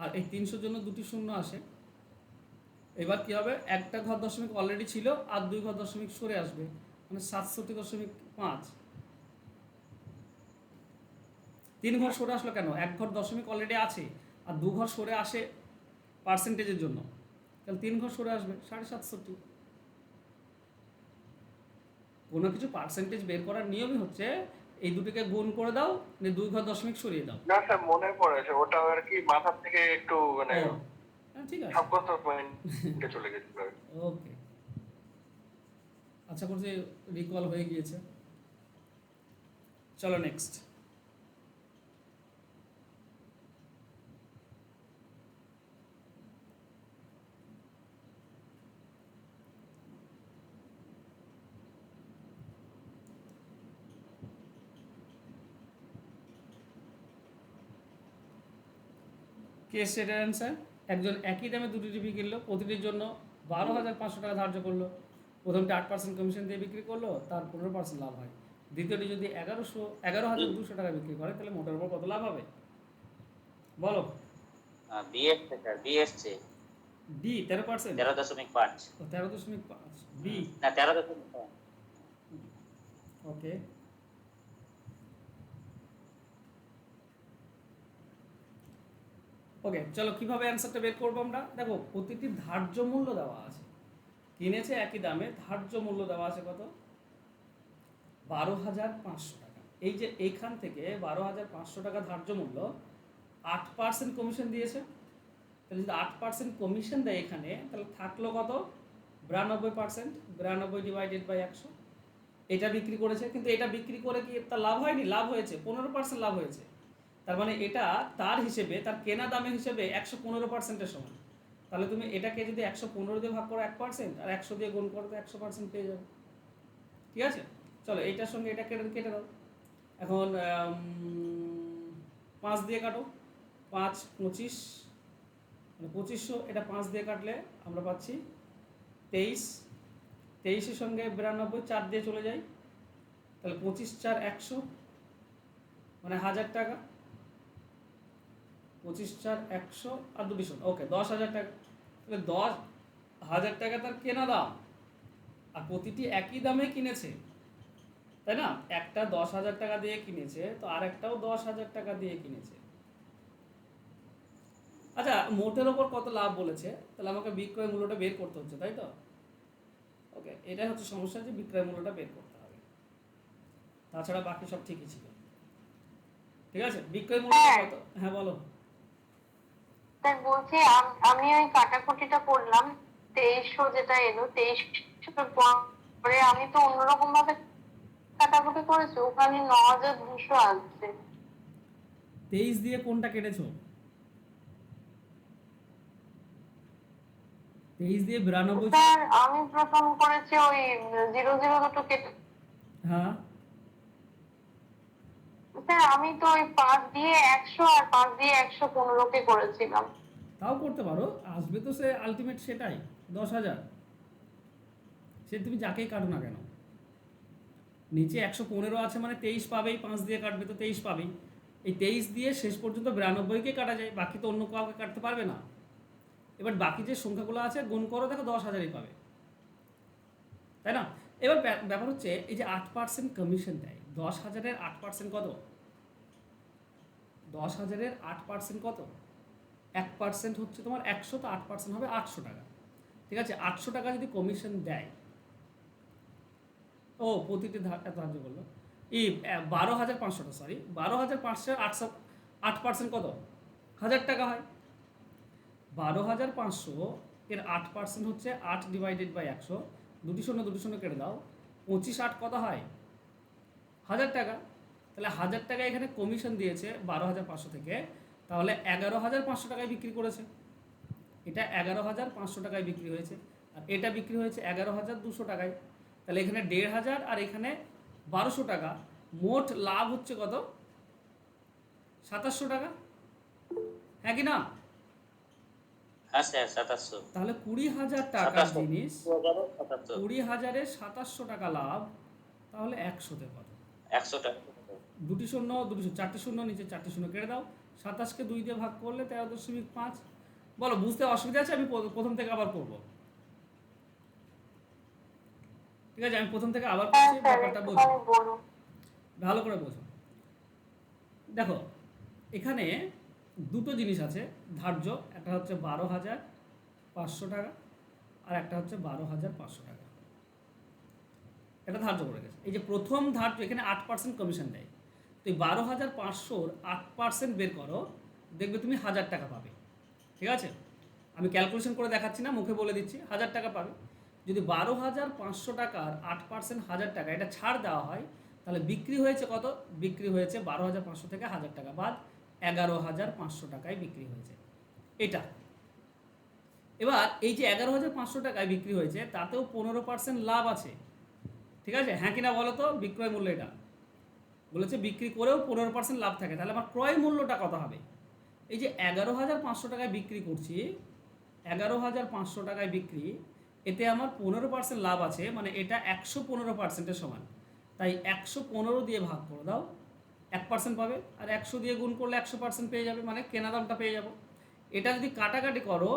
আর এই 300-র জন্য দুটি শূন্য আসে। এবার কি হবে? একটা ঘর দশমিক অলরেডি ছিল, আর 2 ঘর দশমিক সরে আসবে, মানে 67.5। 3 ঘর সরে আসলো কেন? এক ঘর দশমিক অলরেডি আছে, আর 2 ঘর সরে আসে পার্সেন্টেজের জন্য, তাহলে 3 ঘর সরে আসবে 67.5। কোনো কিছু পার্সেন্টেজ বের করার নিয়মই হচ্ছে এই দুটোকে গুণ করে দাও, 2 ঘর দশমিক সরিয়ে দাও। না স্যার, মনে পড়েছে, ওটা আর কি মাথার থেকে একটু মানে ও হ্যাঁ, ঠিক আছে, সাবকনসিয়াস মাইন্ডে চলে গেছিল। ওকে, আশা করছি রিকল হয়ে গিয়েছে। চলো নেক্সট। কেস সেটার অ্যান্সার: একজন একই দামে দুটি টিভি কিনলো, প্রতিটির জন্য 12,500 টাকা ধার্য করলো। প্রথমটি 8% কমিশন দিয়ে বিক্রি করলো, তার 15% লাভ হয়। দ্বিতীয়টি যদি 11,200 টাকা বিক্রি করে, তাহলে মোটের উপর কত লাভ হবে? বলো। বি এসছে স্যার, বি এসছে ডি 13%, 13.5। 13.5। বি, না 13.5। ওকে। ওকে, চলো কিভাবে অ্যান্সারটা বের করবো আমরা? দেখো, প্রতিটি ধার্য মূল্য দেওয়া আছে, কিনেছে একই দামে, ধার্য মূল্য দেওয়া আছে কত? 12,500 টাকা। এই যে এইখান থেকে 12,500 টাকা ধার্য মূল্য, 8% কমিশন দিয়েছে। তাহলে যদি 8% কমিশন দেয় এখানে, তাহলে থাকলো কত? 92%। 92 ডিভাইডেড বাই 100। এটা বিক্রি করেছে, কিন্তু এটা বিক্রি করে কি তার লাভ হয়নি? লাভ হয়েছে, 15% লাভ হয়েছে। তার মানে এটা তার হিসেবে, তার কেনা দামের হিসেবে 115%-এর সমান। তাহলে তুমি এটাকে যদি 115 দিয়ে ভাগ করো 1%, আর 100 দিয়ে গুণ করো, তো 100% পেয়ে যাবে। ঠিক আছে, চলো এইটার সঙ্গে এটা কেটে কেটে দাও। এখন 5 দিয়ে কাটো, 5 25 মানে 2500। এটা 5 দিয়ে কাটলে আমরা পাচ্ছি 23। 23-এর সঙ্গে 92 4 দিয়ে চলে যাই, তাহলে 25 4 100 মানে 1000 টাকা। 25 4 100 আর 2 শূন্য, ওকে 10,000 টাকা। তাহলে 10,000 টাকা তার কেনা দাম, আর প্রতিটি একই দামে কিনেছে, তাই না? একটা 10,000 টাকা দিয়ে কিনেছে, তো আর একটাও 10,000 টাকা দিয়ে কিনেছে। আচ্ছা, মোটের ওপর কত লাভ বলেছে, তাহলে আমাকে বিক্রয় মূল্যটা বের করতে হচ্ছে, তাই তো? ওকে, এটাই হচ্ছে সমস্যা, যে বিক্রয় মূল্যটা বের করতে হবে, তাছাড়া বাকি সব ঠিকই ছিল। ঠিক আছে, বিক্রয় মূল্যটা কত? হ্যাঁ বলো। স্যার বলছি আমি ওই কাটাকুটিটা করলাম, 2300 যেটা এলো, 2300 পরে করে আমি তো অন্যরকম ভাবে কাটাকুটি করেছি, ওখানে 9,200 আসছে। 23 দিয়ে কোনটা কেটেছো? 23 দিয়ে 92। স্যার আমি প্রথম করেছি ওই 00 দুটো কেটে। হ্যাঁ, স্যার আমি তো ওই 5 দিয়ে 100 আর 5 দিয়ে 115 কে করেছিলাম। তাও করতে পারো, আসবে তো সে আলটিমেট সেটাই 10,000। সে তুমি যাকেই কাটো না কেন, নিচে 115 আছে মানে 23 পাবেই, 5 দিয়ে কাটবে তো 23 পাবেই। এই 23 দিয়ে শেষ পর্যন্ত 92কে কাটা যায়, বাকি তো অন্য কাউকে কাটতে পারবে না। এবার বাকি যে সংখ্যাগুলো আছে গুণ করো, দেখো 10,000ই পাবে, তাই না? এবার ব্যাপার হচ্ছে এই যে 8% কমিশন দেয়, 10,000-এর 8% কত? 10,000-এর 8% কত? 1% হচ্ছে তোমার 100, তো 8% হবে 800 টাকা। ঠিক আছে, 800 টাকা যদি কমিশন দেয়, ও প্রতিটি ধার্য করলো এই 12,500টা, সরি 12,500, 8% কত? 1,000 টাকা হয়। 12,500 এর 8% হচ্ছে 8 ডিভাইডেড বাই 100, 2 শূন্য কেটে দাও, 25 8 কত হয়? 1,000 টাকা। তাহলে 1,000 টাকা এখানে কমিশন দিয়েছে 12,500 থেকে, তাহলে 11,500 টাকায় বিক্রি করেছে। এটা 11,500 টাকায় বিক্রি হয়েছে, আর এটা বিক্রি হয়েছে 11,200 টাকায়। তাহলে এখানে 1,500 আর এখানে 1,200 টাকা, মোট লাভ হচ্ছে কত? 2,700 টাকা, হ্যাঁ কি না? হ্যাঁ স্যার 2700। তাহলে 20,000 টাকার 2700 জিনিস, 2700 20,000-এ 2,700 টাকা লাভ, তাহলে 100-তে কত? 100 টাকা। 2 শূন্য 4টি শূন্য, নিচে 4টি শূন্য কেটে দাও, 27কে 2 দিয়ে ভাগ করলে 13.5। বলো বুঝতে অসুবিধা আছে? আমি প্রথম থেকে আবার করব, ঠিক আছে? আমি প্রথম থেকে আবার হ্যাঁ করছি, স্যার ব্যাপারটা বোঝো, একটুখানি বলুন। ভালো করে বোঝো। দেখো এখানে দুটো জিনিস আছে ধার্য, একটা হচ্ছে 12,500 টাকা আর একটা হচ্ছে 12,500 টাকা, এটা ধার্য করে গেছে। এই যে প্রথম ধার্য, এখানে 8% কমিশন দেয়, তো এই 12,500-র 8% বের করো, দেখবে তুমি 1,000 টাকা পাবে। ঠিক আছে, আমি ক্যালকুলেশন করে দেখাচ্ছি না, মুখে বলে দিচ্ছি, 1,000 টাকা পাবে। যদি 12,500 টাকার 8% 1,000 টাকা এটা ছাড় দেওয়া হয়, তাহলে বিক্রি হয়েছে কত? বিক্রি হয়েছে 12,500 থেকে 1,000 টাকা বাদ 11,500 টাকায় বিক্রি হয়েছে এটা। এবার এই যে 11,500 টাকায় বিক্রি হয়েছে, তাতেও 15% লাভ আছে, ঠিক আছে? হ্যাঁ কিনা বলো তো? বিক্রয় মূল্য এটা বলেছে, বিক্রি করেও 15% লাভ থাকে, তাহলে আমার ক্রয় মূল্যটা কত হবে? এই যে 11,500 টাকায় বিক্রি করছি, 11,500 টাকায় বিক্রি, এতে আমার 15% লাভ আছে, মানে এটা 115%-এর সমান। তাই 115 দিয়ে ভাগ করে দাও, 1% পাবে, আর 100 দিয়ে গুণ করলে 100% পেয়ে যাবে, মানে কেনা দামটা পেয়ে যাব। এটা যদি কাটাকাটি করো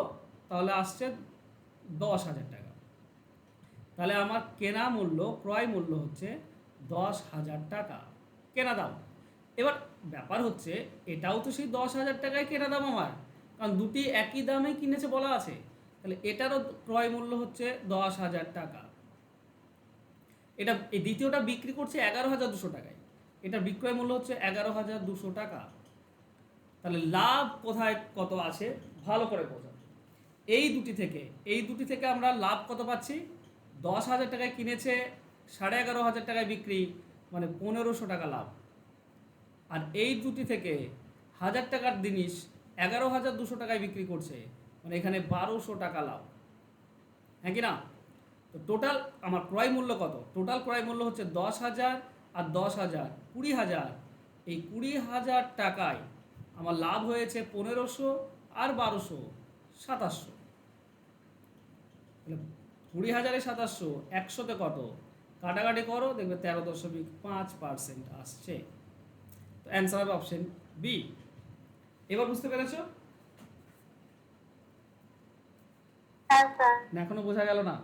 তাহলে আসছে 10,000 টাকা। তাহলে আমার কেনা মূল্য, ক্রয় মূল্য হচ্ছে 10,000 টাকা কেনা দাম। এবার ব্যাপার হচ্ছে এটাও তো সেই 10,000 টাকায় কেনা দাম আমার, কারণ দুটি একই দামে কিনেছে বলা আছে, তাহলে এটারও ক্রয় মূল্য হচ্ছে 10,000 টাকা। এটা এই দ্বিতীয়টা বিক্রি করছে 11,200 টাকায়, এটা বিক্রয় মূল্য হচ্ছে 11,200 টাকা। তাহলে লাভ কোথায় কত আছে ভালো করে বোঝো। এই দুটি থেকে আমরা লাভ কত পাচ্ছি? 10,000 টাকায় কিনেছে, 11,500 টাকায় বিক্রি, মানে 1,500 টাকা লাভ। আর এই দুটি থেকে 1,000 টাকার জিনিস 11,200 টাকায় বিক্রি করছে, মানে এখানে 1,200 টাকা লাভ, হ্যাঁ কি না? তো টোটাল আমার ক্রয় মূল্য কত? টোটাল ক্রয় মূল্য হচ্ছে 10,000 আর 10,000, 20,000। এই 20,000 টাকায় আমার লাভ হয়েছে 1,500 আর 1,200, 2,700। তাহলে 20,000-এ 2,700, 100-তে কত? কাটাকাটি করো, দেখবে 13.5% আসছে। তো অ্যান্সার হবে অপশন বি। এবার বুঝতে পেরেছো হ্যাঁ স্যার। না এখনো বোঝা গেল না?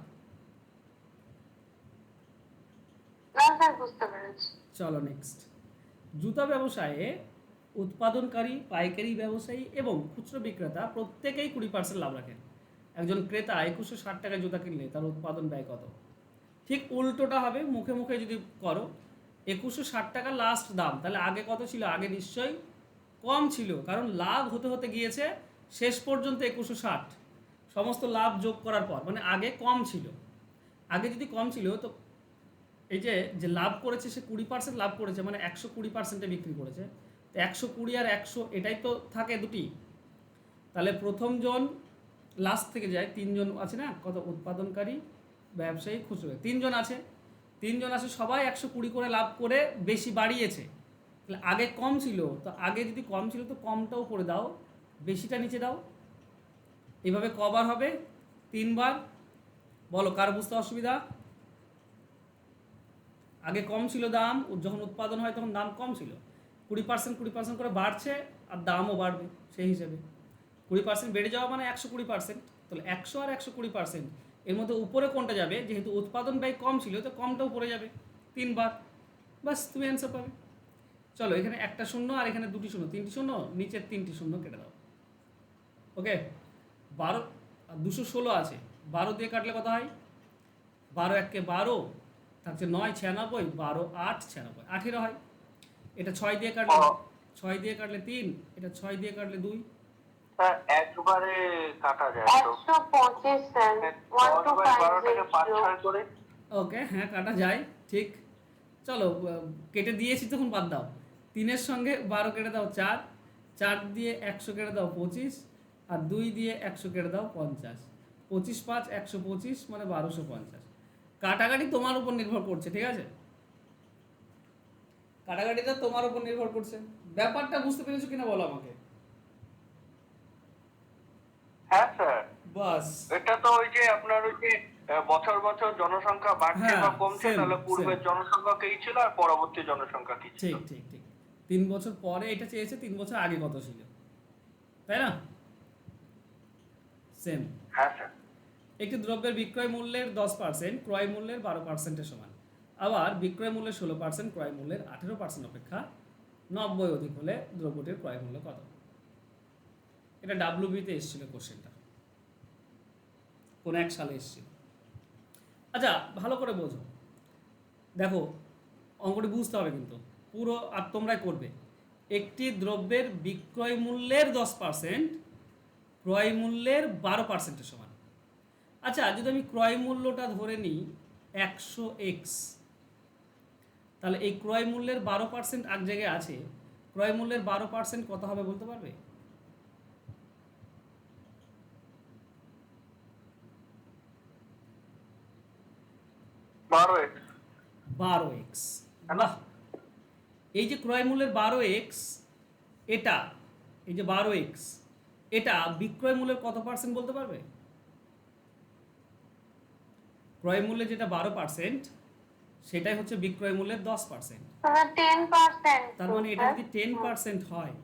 না স্যার বুঝতে পেরেছি। চলো নেক্সট। জুতা ব্যবসায়ে উৎপাদনকারী, পাইকারি ব্যবসায়ী এবং খুচরো বিক্রেতা প্রত্যেকেই 20% লাভ রাখেন। একজন ক্রেতা 2,160 টাকায় জুতা কিনলে তার উৎপাদন ব্যয় কত? ঠিক উল্টোটা হবে, মুখে মুখে যদি করো, 2,160 টাকা লাস্ট দাম, তাহলে আগে কত ছিল? আগে নিশ্চয়ই কম ছিল, কারণ লাভ হতে হতে গিয়েছে শেষ পর্যন্ত 2,160, সমস্ত লাভ যোগ করার পর, মানে আগে কম ছিল। আগে যদি কম ছিল তো এই যে যে লাভ করেছে সে 20% লাভ করেছে, মানে 120%-এ বিক্রি করেছে। তো 120 আর 100 এটাই তো থাকে দুটি। তাহলে প্রথম জন লাস্ট থেকে যায়, তিনজন আছে না, কত উৎপাদনকারী, ব্যবসায়ী, খুচরো, তিনজন আছে। সবাই 120 করে লাভ করে বেশি বাড়িয়েছে। তাহলে আগে কম ছিল, তো আগে যদি কম ছিল তো কমটাও করে দাও, বেশিটা নিচে দাও। এইভাবে কবার হবে? 3বার। বলো কার বুঝতে অসুবিধা? আগে কম ছিল দাম, যখন উৎপাদন হয় তখন দাম কম ছিল, 20% করে বাড়ছে আর দামও বাড়বে সেই হিসেবে। 20% বেড়ে যাওয়া মানে 120%। তাহলে 100 আর 120%, এর মধ্যে উপরে কোনটা যাবে? যেহেতু উৎপাদন ব্যয় কম ছিল তো কমটা উপরে যাবে 3বার। বাস তুমি অ্যান্সার পাবে। চলো এখানে একটা শূন্য আর এখানে দুটি শূন্য, 3টি শূন্য, নিচের 3টি শূন্য কেটে দাও। ওকে, 12 আর 216 আছে, 12 দিয়ে কাটলে কত হয়? 12 1 12, থাকছে 9 96, 12 8 96, 18 হয়। এটা 6 দিয়ে কাটলে 3, এটা 6 দিয়ে কাটলে 2। স্যার একবারে কাটা যায় তো? 125 স্যার, 12টাকে 5 1250। 6 করে। ওকে, হ্যাঁ কাটা যায়, ঠিক। চলো কেটে দিয়েছি তখন বাদ দাও। 3-এর সঙ্গে 12 কেটে দাও 4, 4 দিয়ে 100 কেটে দাও 25, আর 2 দিয়ে 100 কেটে দাও 50। 25 5 125 মানে 1250। কাটাকাটি তোমার উপর নির্ভর করছে, ঠিক আছে? কাটাকাটিটা তোমার উপর নির্ভর করছে। ব্যাপারটা বুঝতে পেরেছো কিনা বলো আমাকে। হ্যাঁ স্যার, বাস, এটা তো ওই যে আপনার ওই যে বছর বছর জনসংখ্যা বাড়ছে হ্যাঁ, বা কমছে, same, তাহলে পূর্বের same। জনসংখ্যা কি ছিল আর পরবর্তী জনসংখ্যা কি ছিল। ঠিক ঠিক ঠিক। 3 বছর পরে এটা চেয়েছে, 3 বছর আগে কত ছিল, তাই না? সেম। হ্যাঁ স্যার। একটি দ্রব্যের বিক্রয় মূল্যের 10% ক্রয় মূল্যের 12%-এর সমান। আবার বিক্রয় মূল্যের 16% ক্রয় মূল্যের 18% অপেক্ষা 90 অধিক হলে দ্রব্যটির ক্রয় মূল্য কত? এটা ডাব্লিউবিতে এসেছিল কোশ্চেনটা, কোন এক সালে এসেছিল। আচ্ছা ভালো করে বোঝো, দেখো অঙ্কটি বুঝতে হবে কিন্তু পুরো, আর তোমরাই করবে। একটি দ্রব্যের বিক্রয় মূল্যের 10% ক্রয় মূল্যের 12%-এর সমান। আচ্ছা যদি আমি ক্রয় মূল্যটা ধরে নিই 100x, তাহলে এই ক্রয় মূল্যের 12% এক জায়গায় আছে, ক্রয় মূল্যের 12% কত হবে বলতে পারবে? বারো এক্স। 12x। বাহ, এই যে ক্রয় মূল্যের 12x, এটা এই যে 12x, এটা বিক্রয় মূল্যের কত পার্সেন্ট বলতে পারবে? ক্রয় মূল্যে যেটা 12%, সেটাই হচ্ছে বিক্রয় মূল্যের 10%। 10%। তার মানে এটা যদি 10% হয়,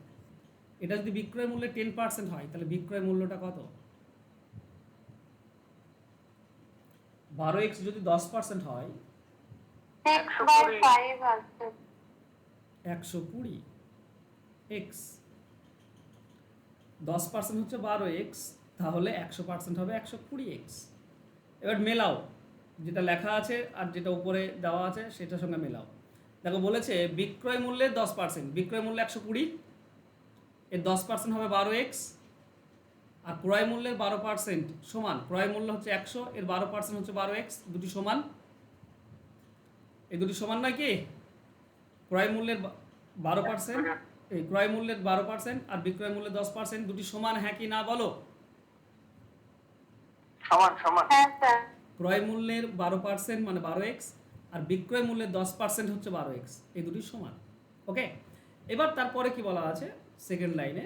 এটা যদি বিক্রয় মূল্যে 10% হয়, তাহলে বিক্রয় মূল্যটা কত? 12x যদি 10% হয়, 6/5 আছে। 120 x, 10% হচ্ছে 12x, তাহলে 100% হবে 120x। এবার মেলাও, যেটা লেখা আছে আর যেটা উপরে দেওয়া আছে সেটার সঙ্গে মেলাও। দেখো বলেছে বিক্রয় মূল্যের 10%, বিক্রয় মূল্য 120, এর 10% হবে 12x, আর ক্রয় মূল্যের 12% সমান, ক্রয় মূল্য হচ্ছে 100, এর 12% হচ্ছে 12x, দুটি সমান। এই দুটি সমান নয় কি? ক্রয় মূল্যের 12%, এই ক্রয় মূল্যের 12% আর বিক্রয় মূল্যের 10% দুটি সমান, হ্যাঁ কি না বলো? সমান সমান। হ্যাঁ স্যার। ক্রয় মূল্যের 12% মানে 12x, আর বিক্রয় মূল্যের 10% হচ্ছে 12x, এই দুটি সমান। ওকে, এবার তারপরে কি বলা আছে সেকেন্ড লাইনে,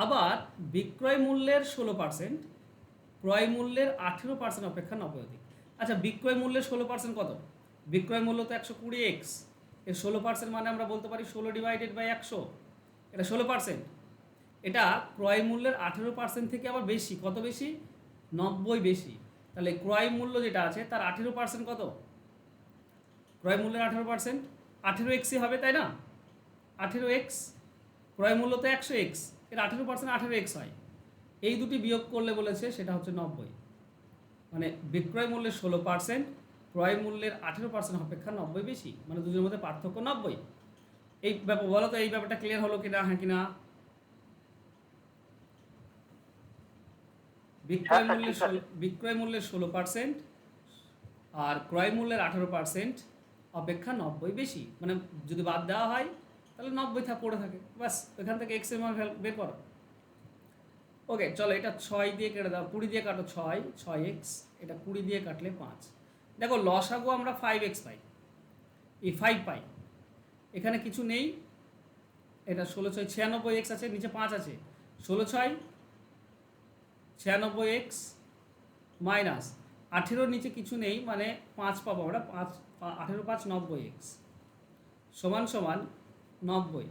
আবার বিক্রয় মূল্যের 16% ক্রয় মূল্যের 18% অপেক্ষা 90 অধিক। আচ্ছা বিক্রয় মূল্যের 16% কত? বিক্রয় মূল্য তো 120x, এর 16% মানে আমরা বলতে পারি 16/100, এটা 16%। এটা ক্রয় মূল্যের 18% থেকে আবার বেশি, কত বেশি? 90 বেশি। তাহলে ক্রয় মূল্য যেটা আছে তার 18% কত? ক্রয় মূল্যের 18% 18xই হবে, তাই না? 18x, ক্রয় মূল্য তো 100x, এর 18% 18x হয়। এই দুটি বিয়োগ করলে বলেছে সেটা হচ্ছে 90, মানে বিক্রয় মূল্যের 16% ক্রয় মূল্যের 18% অপেক্ষা 90 বেশি, মানে দুজনের মধ্যে পার্থক্য 90। এই ব্যাপার বলো তো, এই ব্যাপারটা ক্লিয়ার হলো কিনা, হ্যাঁ কিনা? বিক্রয় মূল্যের 16% আর ক্রয় মূল্যের 18% অপেক্ষা 90 বেশি, মানে যদি বাদ দেওয়া হয় তাহলে 90 পড়ে থাকে, ব্যাস ওইখান থেকে এক্স এর মান বের করো। ওকে চলো, এটা 6 দিয়ে কেটে দাও, 20 দিয়ে কাটো 6x, এটা 20 দিয়ে কাটলে 5। দেখো লসাগু আমরা 5x পাই, এই 5 পাই, এখানে কিছু নেই, এটা 16 6 96x আছে, নিচে 5 আছে, 16 6 96x মাইনাস 18 নিচে কিছু নেই, মানে 5 পাবো আমরা, 5 18 5 90x সমান সমান 90,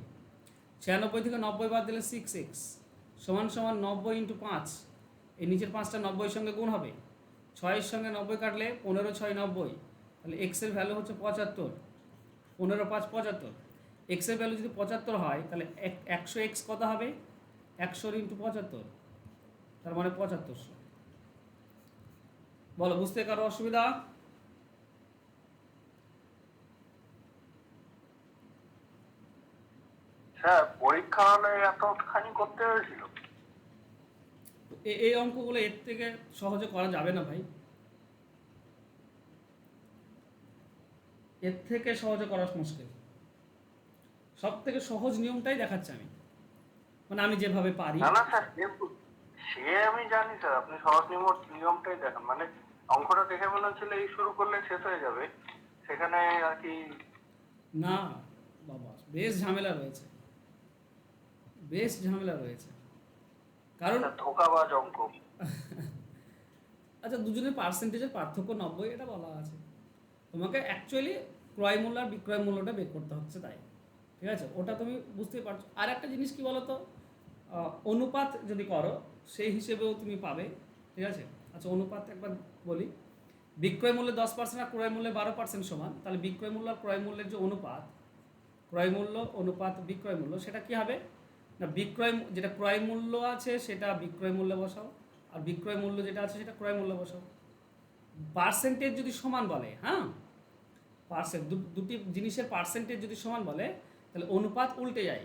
96 থেকে 90 বাদ দিলে 6x সমান সমান 90 ইন্টু 5, এই নিচের 5টা 90 সঙ্গে গুণ হবে, 6 সঙ্গে 90 কাটলে 15 6 90, তাহলে x এর ভ্যালু হচ্ছে 75, 15 5 75, x এর ভ্যালু যদি 75 হয় তাহলে 100x কত হবে, 100 ইন্টু 75, তার মানে 7500। বলো বুঝতে কারো অসুবিধা? স্যার পরীক্ষা হলে এতখানি করতে হয়েছিল? এই অঙ্কগুলো এর থেকে সহজে করা যাবে না ভাই, এর থেকে সহজে করা মুশকিল। সব থেকে সহজ নিয়মটাই দেখাচ্ছি আমি, মানে আমি যেভাবে পারি। না না স্যার, সে আমি জানি স্যার, আপনি সহজ নিয়মটাই দেখান, মানে অঙ্কটা দেখে মনে হচ্ছিল এই শুরু করলে শেষ হয়ে যাবে, সেখানে আর কি। না বাবা, বেশ ঝামেলা রয়েছে, বেশ ঝামেলা রয়েছে, কারণ ধোকাবাজ অঙ্ক। আচ্ছা দুজনের পার্সেন্টেজের পার্থক্য 90, এটা বলা আছে, তোমাকে অ্যাকচুয়ালি ক্রয় মূল্য আর বিক্রয় মূল্যটা বের করতে হচ্ছে, তাই ঠিক আছে, ওটা তুমি বুঝতেই পারছো। আর একটা জিনিস কি বলো তো, অনুপাত যদি করো সেই হিসেবেও তুমি পাবে, ঠিক আছে। আচ্ছা অনুপাত একবার বলি, বিক্রয় মূল্যে 10% আর ক্রয় মূল্যে 12% সমান, তাহলে বিক্রয় মূল্য আর ক্রয় মূল্যের যে অনুপাত, ক্রয় মূল্য অনুপাত বিক্রয় মূল্য, সেটা কি হবে না, বিক্রয় যেটা ক্রয় মূল্য আছে সেটা বিক্রয় মূল্যে বসাও, আর বিক্রয় মূল্য যেটা আছে সেটা ক্রয় মূল্যে বসাও। পার্সেন্টেজ যদি সমান বলে, হ্যাঁ দুটি জিনিসের পার্সেন্টেজ যদি সমান বলে তাহলে অনুপাত উল্টে যায়,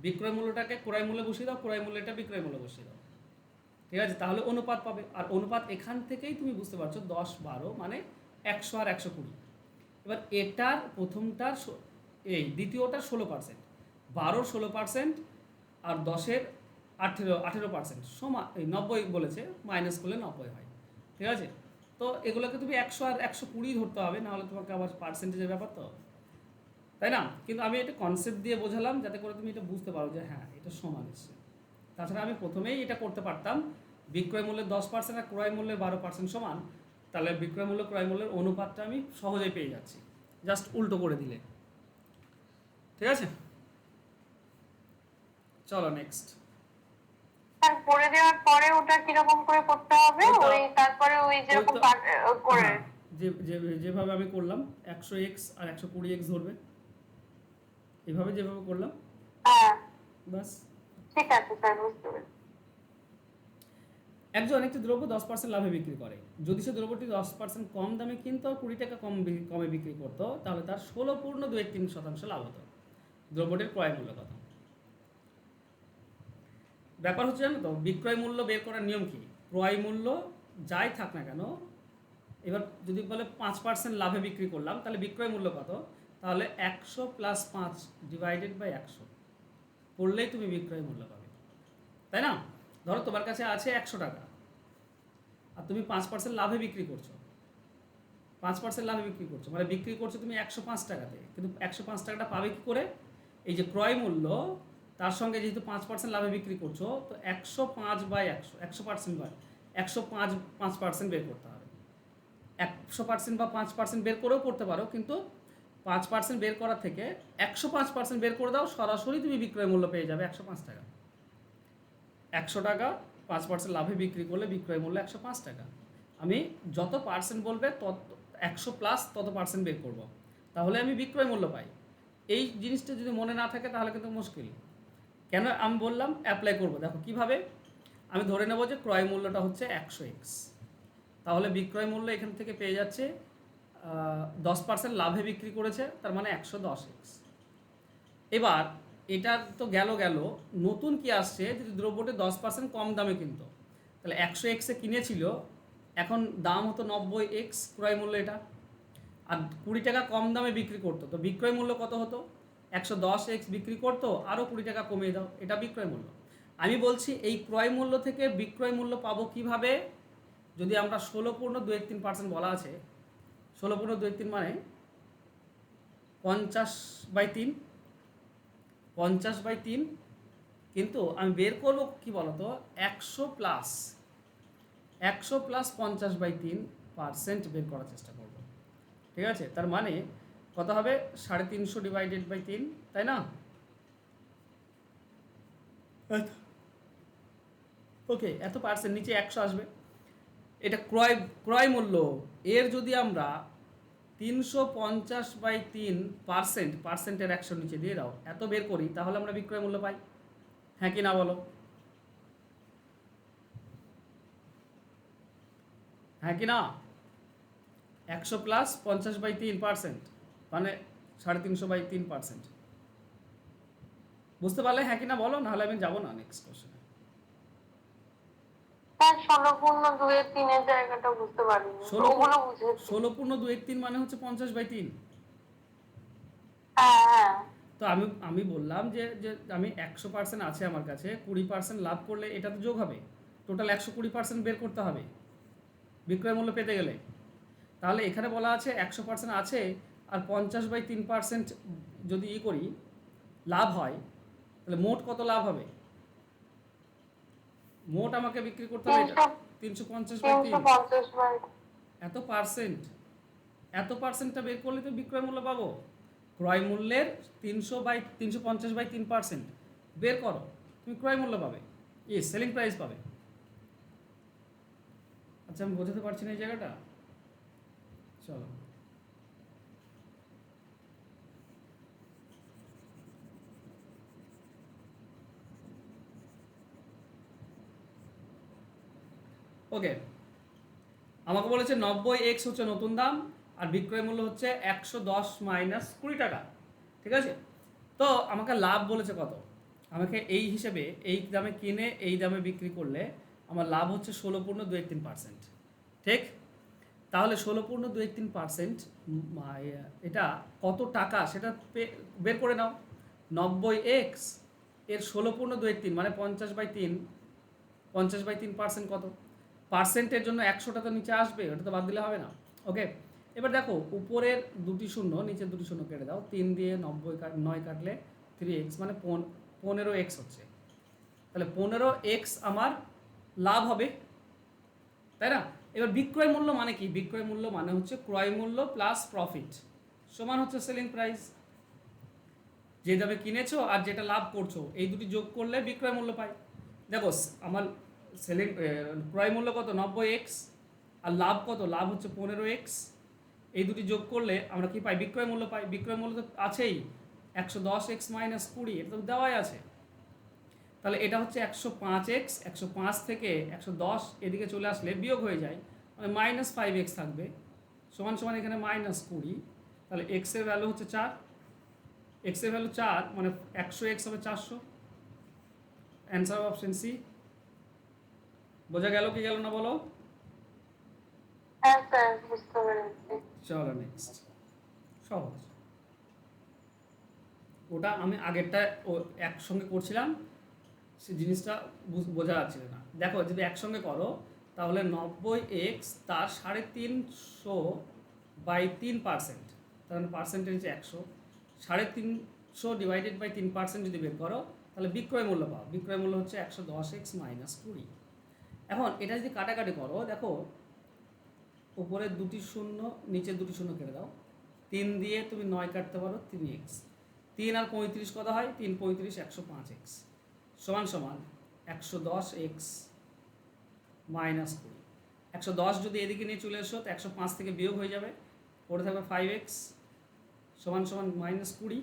বিক্রয় মূল্যটাকে ক্রয় মূল্যে বসিয়ে দাও, ক্রয় মূল্যটা বিক্রয় মূল্যে বসিয়ে দাও, ঠিক আছে, তাহলে অনুপাত পাবে। আর অনুপাত এখান থেকেই তুমি বুঝতে পারছো 10 12 মানে 100 আর 120। এবার এটার প্রথমটার এই দ্বিতীয়টার 16%, 12 16% আর 10-এর 18% সমান, এই 90 বলেছে, মাইনাস করলে 90 হয়, ঠিক আছে। তো এগুলোকে তুমি 100 আর 120 ধরতে হবে, নাহলে তোমাকে আবার পার্সেন্টেজের ব্যাপার তো, তাই না। কিন্তু আমি এটা কনসেপ্ট দিয়ে বোঝালাম যাতে করে তুমি এটা বুঝতে পারো যে হ্যাঁ এটা সমান এসছে। তাছাড়া আমি প্রথমেই এটা করতে পারতাম, বিক্রয় মূল্যের 10% আর ক্রয় মূল্যের 12% সমান, তাহলে বিক্রয় মূল্য ক্রয় মূল্যের অনুপাতটা আমি সহজেই পেয়ে যাচ্ছি, জাস্ট উল্টো করে দিলে, ঠিক আছে। চলো নেক্সট। স্যার করে দেওয়ার পরে ওটা কিরকম করে করতে হবে, ওই তারপরে ওই যেরকম করে যেভাবে আমি করলাম 100x আর 120x ধরবে, এভাবে যেভাবে করলাম, হ্যাঁ বাস। ঠিক আছে স্যার, বুঝতে পেরেছি। একজন একটি দ্রব্য 10% লাভে বিক্রি করে, যদি সে দ্রব্যটি 10% কম দামে কিনতো আর 20 টাকা কমে বিক্রি করতো, তাহলে তার 16.23% লাভ হতো। দ্রব্যটির ক্রয় মূল্য কত? ব্যাপার হচ্ছে জানো তো, বিক্রয় মূল্য বের করার নিয়ম কি, ক্রয় মূল্য যাই থাক না কেন, এবার যদি বলে 5% লাভে বিক্রি করলাম, তাহলে বিক্রয় মূল্য কত, তাহলে 100 + 5 ডিভাইডেড বাই 100 করলেই তুমি বিক্রয় মূল্য পাবে, তাই না। ধরো তোমার কাছে আছে 100 টাকা আর তুমি 5% লাভে বিক্রি করছো, 5% লাভে বিক্রি করছো, মানে বিক্রি করছো তুমি 105 টাকাতে, কিন্তু 105 টাকাটা পাবে কি করে, এই যে ক্রয় মূল্য তার সঙ্গে যেহেতু 5% লাভে বিক্রি করছো, তো 105/100 105 বের করতে হবে। 100% বা 5% বের করেও করতে পারো, কিন্তু 5% বের করার থেকে 105% বের করে দাও, সরাসরি তুমি বিক্রয় মূল্য পেয়ে যাবে 105 টাকা। 100 টাকা 5% লাভে বিক্রি করলে বিক্রয় মূল্য 105 টাকা। আমি যত পার্সেন্ট বলবে তত 100+ তত পার্সেন্ট বের করব, তাহলে আমি বিক্রয় মূল্য পাই। এই জিনিসটা যদি মনে না থাকে তাহলে কিন্তু মুশকিল। কেন আমি বললাম অ্যাপ্লাই করব, দেখো কিভাবে। আমি ধরে নেব যে ক্রয় মূল্যটা হচ্ছে 100x, তাহলে বিক্রয় মূল্য এখান থেকে পেয়ে যাচ্ছে 10% লাভে বিক্রি করেছে, তার মানে 110x। এবার এটা তো গেল, নতুন কি আসছে, যদি দ্রব্যটি 10% কম দামে কিনতো, তাহলে 100x কিনেছিল, এখন দাম হতো 90x ক্রয় মূল্য এটা, আর 20 টাকা কম দামে বিক্রি করতো, তো বিক্রয় মূল্য কত হতো? 110x বিক্রি করতো, আরও 20 টাকা কমিয়ে দাও, এটা বিক্রয় মূল্য। আমি বলছি এই ক্রয় মূল্য থেকে বিক্রয় মূল্য পাবো কিভাবে? যদি আমরা 16.213% বলা আছে, 16.213 মানে 50/3, 50/3, কিন্তু আমি বের করব কি বলতো, 100 প্লাস 50/3% বের করার চেষ্টা করব, ঠিক আছে? তার মানে কত হবে? 350 ডিভাইডেড বাই 3, তাই না? ওকে, এত পার্সেন্ট, নিচে 100 আসবে। এটা ক্রয় মূল্য। এর যদি আমরা 350/3%, পার্সেন্টের 100 নিচে দিয়ে দাও, এত বের করি, তাহলে আমরা বিক্রয় মূল্য পাই। হ্যাঁ কি না বলো? হ্যাঁ কি না? 100 প্লাস 50/3% মানে 350/3%। বুঝতে পারলে হ্যাঁ কি না বলো, নাহলে আমি যাবো না নেক্সট কোশ্চেনে। স্যার 16.2-3 জায়গাটা বুঝতে পারিনি, ওগুলো বুঝেছি। 16.213 মানে হচ্ছে 50/3। হ্যাঁ হ্যাঁ। তো আমি বললাম যে যে আমি 100% আছে আমার কাছে, 20% লাভ করলে এটা তো যোগ হবে, টোটাল 120% বের করতে হবে বিক্রয় মূল্য পেতে গেলে। তাহলে এখানে বলা আছে 100% আছে, আর 50/3% যদি করি লাভ হয়, তাহলে মোট কত লাভ হবে? মোট আমাকে বিক্রি করতে হবে এটা 350/3, 350 এত পার্সেন্টটা বের করলে তো বিক্রয় মূল্য পাবো। ক্রয় মূল্যের 350/3% বের করো, তুমি ক্রয় মূল্য পাবে, সেলিং প্রাইস পাবে। আচ্ছা, আমি বোঝাতে পারছি না এই জায়গাটা, চলো। ওকে, আমাকে বলেছে 90x হচ্ছে নতুন দাম, আর বিক্রয় মূল্য হচ্ছে 110 মাইনাস 20 টাকা, ঠিক আছে? তো আমাকে লাভ বলেছে কত? আমাকে এই হিসেবে এই দামে কিনে এই দামে বিক্রি করলে আমার লাভ হচ্ছে 16.213%, ঠিক? তাহলে 16.213% এটা কত টাকা সেটা বের করে নাও। 90x এর 16.213 মানে 50/3, 50/3% কত? পার্সেন্টের জন্য 100টা তো নিচে আসবে, ওটা তো বাদ দিলে হবে না। ওকে, এবার দেখো উপরের দুটি শূন্য, নিচের দুটি শূন্য কেটে দাও, 3 দিয়ে 9 কাটলে 3x মানে 15x হচ্ছে। তাহলে 15x আমার লাভ হবে, তাই না? এবার বিক্রয় মূল্য মানে কি? বিক্রয় মূল্য মানে হচ্ছে ক্রয় মূল্য প্লাস প্রফিট সমান হচ্ছে সেলিং প্রাইস। যে দামে কিনেছো আর যেটা লাভ করছো, এই দুটি যোগ করলে বিক্রয় মূল্য পাই। দেখো আমার ক্রয় মূল্য কত? 90x, আর লাভ কত? লাভ হচ্ছে 15x। এই দুটি যোগ করলে আমরা কি পাই? বিক্রয় মূল্য পাই। বিক্রয় মূল্য তো আছেই, 110x মাইনাস 20, এটা তো দেওয়াই আছে। তাহলে এটা হচ্ছে 105x, 105 থেকে 110 এদিকে চলে আসলে বিয়োগ হয়ে যায়, মানে -5x থাকবে, সমান সমান এখানে -20। তাহলে x এর ভ্যালু হচ্ছে 4, x এর ভ্যালু 4 মানে 100x হবে 400। Answer option C. বোঝা গেল কি গেল না বলো? হ্যাঁ স্যার, বুঝতে পেরেছি। চলো নেক্সট, সহজ। ওটা আমি আগেরটা একসঙ্গে করছিলাম, সে জিনিসটা বোঝা যাচ্ছিল না। দেখো যদি একসঙ্গে করো তাহলে 90x তার 350/3%, তার মানে পার্সেন্টেজ 100, 350 ডিভাইডেড বাই 3% যদি বের করো তাহলে বিক্রয় মূল্য পাও। বিক্রয় মূল্য হচ্ছে 110x মাইনাস 20। এখন এটা যদি কাটাকাটি করো, দেখো উপরের দুটি শূন্য নিচের দুটি শূন্য কেটে দাও, 3 দিয়ে তুমি 9 কাটতে পারো, 3x, 3 আর 35 কত হয়? 3 35 105x সমান সমান 110x মাইনাস 20। 110 যদি এদিকে নিয়ে চলে এসো তো 105 থেকে বিয়োগ হয়ে যাবে, পড়ে থাকবে 5x সমান সমান -20।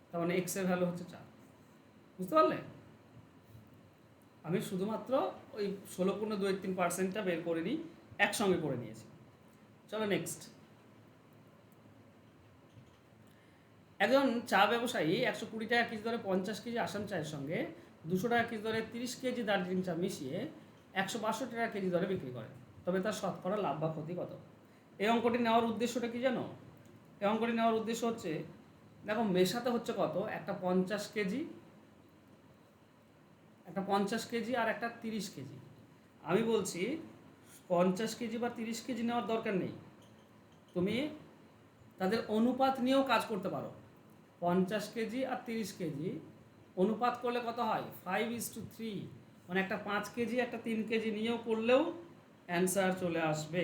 তার মানে x এর ভ্যালু হচ্ছে 4। বুঝতে পারলে? আমি শুধুমাত্র ওই 16.213%টা বের করে নিই, একসঙ্গে করে নিয়েছি। চলো নেক্সট। একজন চা ব্যবসায়ী 120 টাকা কেজি দরে 50 কেজি আসাম চায়ের সঙ্গে 200 টাকা কেজি দরে 30 কেজি দার্জিলিং চা মিশিয়ে 162 টাকা কেজি দরে বিক্রি করেন, তবে তার শতকরা লাভ বা ক্ষতি কত? এই অঙ্কটি নেওয়ার উদ্দেশ্যটা কি জানো? এই অঙ্কটি নেওয়ার উদ্দেশ্য হচ্ছে, দেখো মেশাতে হচ্ছে কত, একটা 50 কেজি, একটা 50 কেজি আর একটা 30 কেজি। আমি বলছি 50 কেজি বা 30 কেজি নেওয়ার দরকার নেই, তুমি তাদের অনুপাত নিয়েও কাজ করতে পারো। 50 কেজি আর 30 কেজি অনুপাত করলে কত হয়? 5:3। মানে একটা 5 কেজি একটা 3 কেজি নিয়েও করলেও অ্যান্সার চলে আসবে।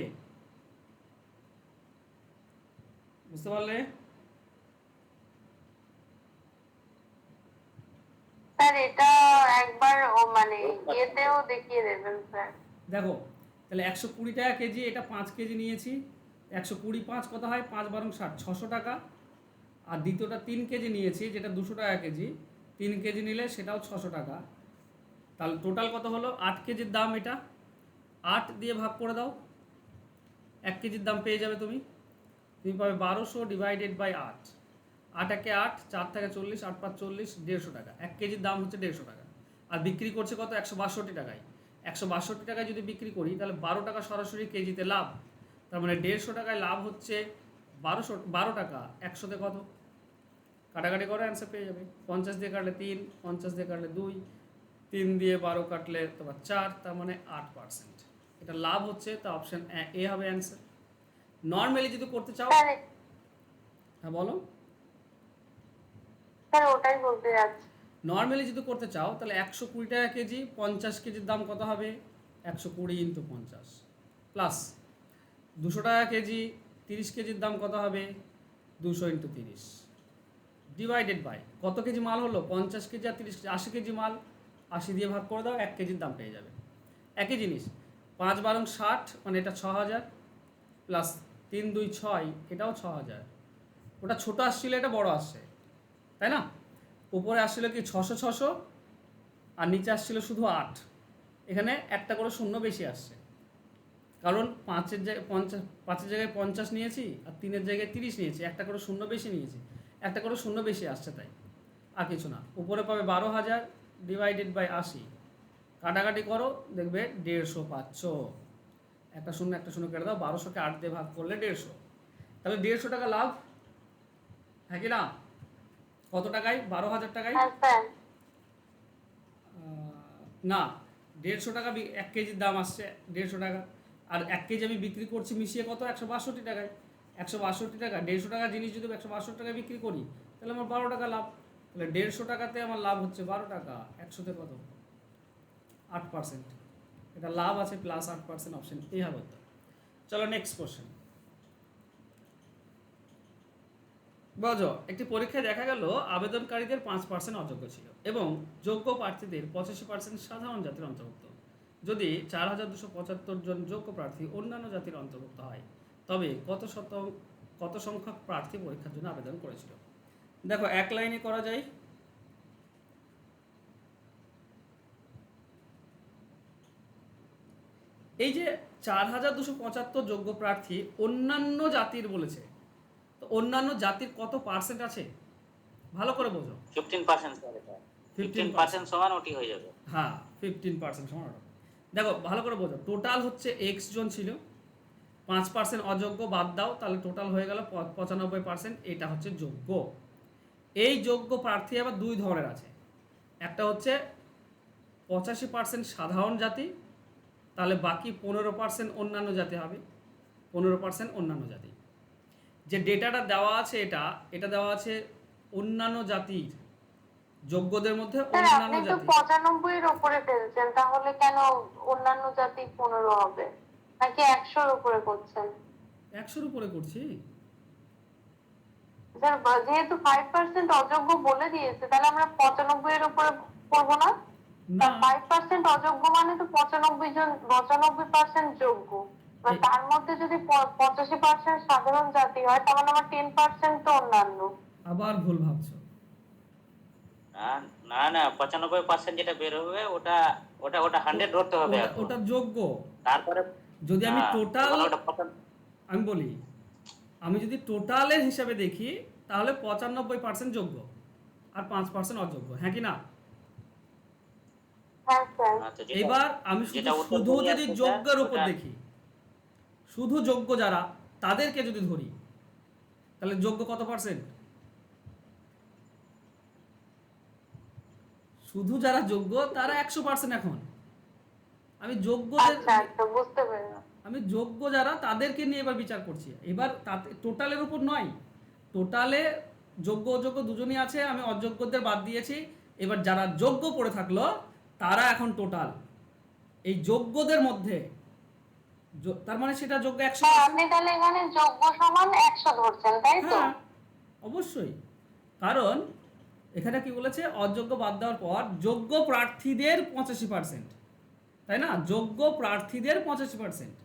বুঝতে পারলে? স্যার এটা একবার ও মানে ইয়েতেও দেখিয়ে দেবেন স্যার। দেখো তাহলে 120 টাকা কেজি, এটা 5 কেজি নিয়েছি, 120 5 কত হয়? 5 বারং 60, 600 টাকা। আর দ্বিতীয়টা 3 কেজি নিয়েছি, যেটা 200 টাকা কেজি, 3 কেজি নিলে সেটাও 600 টাকা। তাহলে টোটাল কত হলো? 8 কেজির দাম এটা। 8 দিয়ে ভাগ করে দাও, 1 কেজির দাম পেয়ে যাবে তুমি। তুমি পাবে 1200 ডিভাইডেড বাই 8। 8 একে 8, 4 থেকে 40, 8 5 40, 150 টাকা। 1 কেজির দাম হচ্ছে 150 টাকা। আর বিক্রি করছে কত? 162 টাকায়। 162 টাকায় যদি বিক্রি করি তাহলে 12 টাকা সরাসরি কেজিতে লাভ। তার মানে 150 টাকায় লাভ হচ্ছে 12 টাকা। 100তে কত? কাটাকাটি করে অ্যান্সার পেয়ে যাবে। 50 দিয়ে কাটলে 3, 50 দিয়ে কাটলে 2, 3 দিয়ে 12 কাটলে তোমার 4, তার মানে 8%। এটা লাভ হচ্ছে, তা অপশন এ হবে অ্যান্সার। নর্মালি যদি করতে চাও, স্যার হ্যাঁ বলো। স্যার ওটাই বলতে যাচ্ছি। নর্মালি যদি করতে চাও তাহলে 120 টাকা কেজি, 50 কেজির দাম কত হবে? 120 ইন্টু 50 প্লাস 200 টাকা কেজি, 30 কেজির দাম কত হবে? 200 ইন্টু 30 ডিভাইডেড বাই কত কেজি মাল হলো? 50 কেজি আর 30 কেজি, 80 কেজি মাল। 80 দিয়ে ভাগ করে দাও, 1 কেজির দাম পেয়ে যাবে। একই জিনিস, 5 বারং 60, মানে এটা 6000, প্লাস 3 2 6, এটাও 6000। ওটা ছোটো আসছিল, এটা বড় আসছে, তাই না? উপরে আসছিল কি 600 600, আর নিচে আসছিল শুধু 8। এখানে একটা করে শূন্য বেশি আসছে, কারণ 5-এর জায়গায় 5-এর জায়গায় 50 নিয়েছি আর 3-এর জায়গায় 30 নিয়েছি, একটা করে শূন্য বেশি নিয়েছি, একটা করে শূন্য বেশি আসছে, তাই আর কিছু না। উপরে পাবে 12,000 ডিভাইডেড বাই 80, কাটাকাটি করো, দেখবে 150 পাচ্ছ। একটা শূন্য কেটে দাও, 1200কে 8 দিয়ে ভাগ করলে 150, তাহলে 150 টাকা লাভ, হ্যাঁ কি না? কত টাকায়? 12,000 টাকায়। হ্যাঁ স্যার। না, 150 টাকা 1 কেজির দাম আসছে, 150 টাকা। আর 1 কেজি আমি বিক্রি করছি মিশিয়ে কত? 162 টাকায়। 162 টাকা, 150 টাকা জিনিস যদি 162 টাকায় বিক্রি করি তাহলে আমার 12 টাকা লাভ। তাহলে 150 টাকাতে আমার লাভ হচ্ছে 12 টাকা। 100তে কত? 8%। এটা লাভ আছে প্লাস 8%, অপশন এ হবে উত্তর। চলো নেক্সট কোশ্চেন। বুঝো, একটি পরীক্ষায় দেখা গেল আবেদনকারীদের 5% অযোগ্য ছিল এবং যোগ্য প্রার্থীদের 85% সাধারণ জাতির অন্তর্ভুক্ত। যদি 4275 জন যোগ্য প্রার্থী অন্যান্য জাতির অন্তর্ভুক্ত হয়, তবে কত সংখ্যক প্রার্থী পরীক্ষার জন্য আবেদন করেছিল? দেখো এক লাইনে করা যায়। এই যে 4275 যোগ্য প্রার্থী অন্যান্য জাতির বলেছে, তো অন্যান্য জাতির কত পার্সেন্ট আছে ভালো করে বোঝো। 15% স্যার, এটা 15% সমান ওটি হয়ে যাবে। হ্যাঁ, 15% সমান ওটা। দেখো ভালো করে বোঝো, টোটাল হচ্ছে এক্স জন ছিল, 5% অযোগ্য বাদ দাও, তাহলে টোটাল হয়ে গেল 95%। এটা হচ্ছে যোগ্য। এই যোগ্য প্রার্থী আবার দুই ধরনের আছে। একটা হচ্ছে 85% সাধারণ জাতি, তাহলে বাকি 15% অন্যান্য জাতি হবে। 15% অন্যান্য জাতি। যে ডেটাটা দেওয়া আছে, এটা দেওয়া আছে অন্যান্য জাতির যোগ্যদের মধ্যে স্যার অন্যান্য আপনি তো জাতি। 95 এর উপরে ফেলছেন, তাহলে কেন অন্যান্য জাতি 15 হবে? নাকি 100 এর উপরে করছেন? 100-র উপরে করছি। স্যার যেহেতু 5% অযোগ্য বলে দিয়েছে, তাহলে আমরা 95 এর উপরে করবো না? না, 5% অযোগ্য মানে তো 95% যোগ্য। তার মধ্যে যদি 85% সাধারণ জাতি হয়, তাহলে আমার 10% তো অন্যান্য। আবার ভুল ভাবছো। না না না, 95% যেটা বের হবে ওটা ওটা ওটা 100 ধরতে হবে এখন। ওটা যোগ্য। তারপরে যদি আমি টোটাল, তখন ওটা 55 আমি বলি, আমি যদি টোটালের হিসাবে দেখি তাহলে 95% যোগ্য আর 5% অযোগ্য, হ্যাঁ কি না? হ্যাঁ স্যার। আচ্ছা, যেটা এবার আমি যেটা উত্তর শুধু বলে যদি আসছে যোগ্যের উপর ওটা দেখি, শুধু যোগ্য যারা তাদেরকে যদি ধরি তাহলে যোগ্য কত পার্সেন্ট? শুধু যারা যোগ্য তারা 100% এখন। আমি যোগ্যদের আচ্ছা আচ্ছা, বুঝতে পেরেছি। আমি যোগ্য যারা তাদেরকে নিয়ে এবার বিচার করছি। এবার তাতে টোটালের উপর নয়, টোটালে যোগ্য অযোগ্য দুজনই আছে, আমি অযোগ্যদের বাদ দিয়েছি। এবার যারা যোগ্য পড়ে থাকলো তারা এখন টোটাল। এই যোগ্যদের মধ্যে তার মানে সেটা যোগ্য 100%। হ্যাঁ, আপনি তাহলে এখানে যোগ্য সমান 100 ধরছেন, তাই তো? হ্যাঁ অবশ্যই, কারণ এখানে কি বলেছে, অযোগ্য বাদ দেওয়ার পর যোগ্য প্রার্থীদের 85%, তাই না? যোগ্য প্রার্থীদের 85%,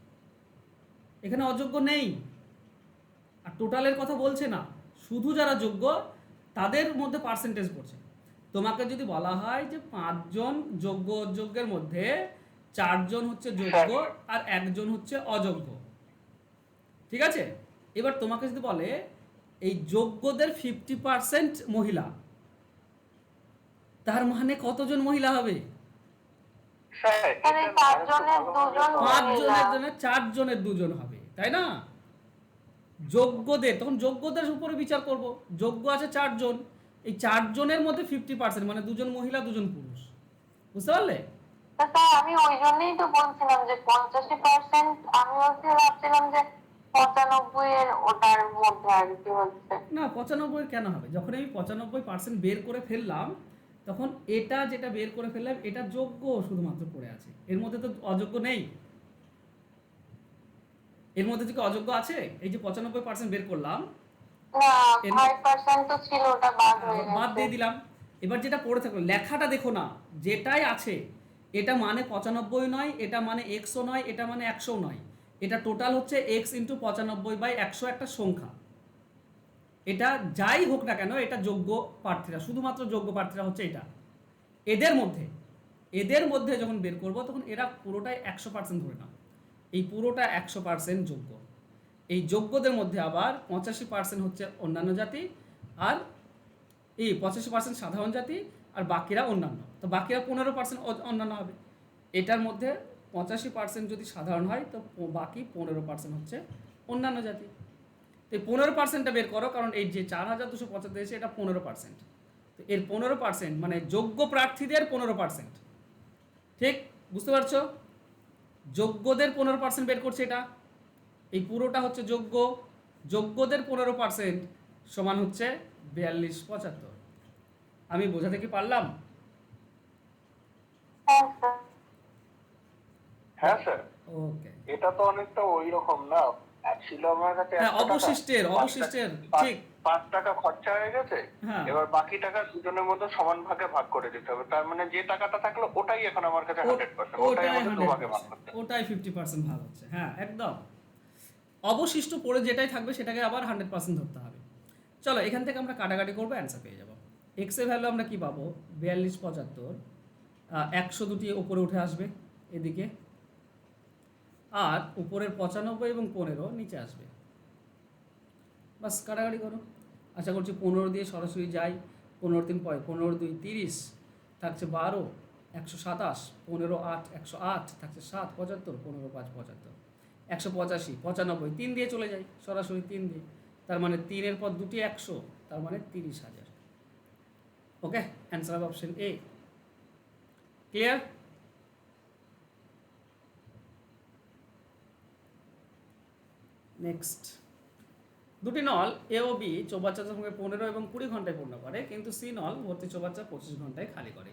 এখানে অযোগ্য নেই। আর টোটালের কথা বলছে না, শুধু যারা যোগ্য তাদের মধ্যে পার্সেন্টেজ পড়ছে। তোমাকে যদি বলা হয় যে 5 জন যোগ্য অযোগ্যের মধ্যে 4 জন হচ্ছে যোগ্য আর 1 জন হচ্ছে অযোগ্য, ঠিক আছে? এবার তোমাকে যদি বলে এই যোগ্যদের 50% মহিলা, তার মানে কতজন মহিলা হবে? স্যার তাহলে এটা 5 জনের 2 জন 5 মহিলা। জনের জন্য 4 জনের 2 জন হবে, তাই না? যোগ্যদের, তখন যোগ্যদের উপরে বিচার করব। যোগ্য আছে 4 জন, এই 4 জনের মধ্যে 50% মানে 2 জন মহিলা 2 জন পুরুষ, বুঝতে পারলে? তো স্যার আমি ওই জন্যই তো বলছিলাম যে 85%, আমি ভাবছিলাম যে 95 এর ওটার মধ্যে আর কি হচ্ছে। না 95 কেন হবে? যখন আমি 95% বের করে ফেললাম তখন এটা যেটা বের করে ফেললাম এটা যোগ্য শুধুমাত্র পড়ে আছে, এর মধ্যে তো অযোগ্য নেই। এর মধ্যে কি অযোগ্য আছে? এই যে 95% বের করলাম, না, এর 5% তো ছিল, ওটা বাদ হয়ে বাদ গেছে। দিয়ে দিলাম। এবার যেটা পড়ে থাকলো লেখাটা দেখো না, যেটাই আছে এটা মানে 95 নয়, এটা মানে 100 নয়, এটা মানে 100 নয়, এটা টোটাল হচ্ছে x ইন্টু 95/100 একটা সংখ্যা। এটা যাই হোক না কেন এটা যোগ্য প্রার্থীরা, শুধুমাত্র যোগ্য প্রার্থীরা হচ্ছে এটা। এদের মধ্যে যখন বের করব তখন এরা পুরোটাই 100% ধরে নাও, এই পুরোটা 100% যোগ্য। এই যোগ্যদের মধ্যে আবার 85% হচ্ছে অন্যান্য জাতি, আর এই 85% সাধারণ জাতি, আর বাকিরা অন্যান্য। তো বাকিরা 15% অন্যান্য হবে। এটার মধ্যে 85% যদি সাধারণ হয় তো বাকি 15% হচ্ছে অন্যান্য জাতি। তো এই 15%টা বের করো, কারণ এই যে 4275 এসে এটা 15%। তো এর 15% মানে যোগ্য প্রার্থীদের 15%, ঠিক বুঝতে পারছো? যোগ্যদের 15% বের করছে এটা, এই পুরোটা হচ্ছে যোগ্য। যোগ্যদের 15% সমান হচ্ছে 4275। আমি বোঝাতে কি পারলাম? হ্যাঁ স্যার। হ্যাঁ স্যার, ওকে, এটা তো অনেকটা ওই রকম না, ছিল আমার কাছে হ্যাঁ 100 টাকা, অবশিষ্টের 5 ঠিক। 5 টাকা খরচা হয়ে গেছে, হ্যাঁ। এবার বাকি টাকা দুজনের মধ্যে সমান ভাগে ভাগ করে দিতে হবে। তার মানে যে টাকাটা থাকলো ওটাই এখন আমার কাছে 100%, ওটাই আমাদের দুভাগে ভাগ করতে হবে। ওটাই 50% ভাগ হচ্ছে, হ্যাঁ একদম। অবশিষ্ট পড়ে যেটাই থাকবে সেটাকে আবার 100% ধরতে হবে। চলো এখান থেকে আমরা কাটাকাটি করবো, অ্যান্সার পেয়ে যাবো। এক্স এর ভ্যালু আমরা কি পাবো? 4275, 100 দুটি উপরে উঠে আসবে এদিকে, আর উপরের 95 এবং 15 নিচে আসবে। বাস কাটাকাটি করো। আশা করছি 15 দিয়ে সরাসরি যাই। 15 3 15 2 30, থাকছে 12, 127, 15 8 108, থাকছে 7 75, 15 5 75, 185, 95, 3 দিয়ে চলে যাই সরাসরি, 3 দিয়ে, তার মানে 3-এর পর দুটি 100, তার মানে 30,000। ওকে, অ্যান্সার হবে অপশন এ। ক্লিয়ার? নেক্সট, দুটি নল এ ও বি চৌবাচ্চার সঙ্গে 15 এবং 20 ঘন্টায় পূর্ণ করে, কিন্তু সি নল ভর্তি চৌবাচ্চা 25 ঘন্টায় খালি করে।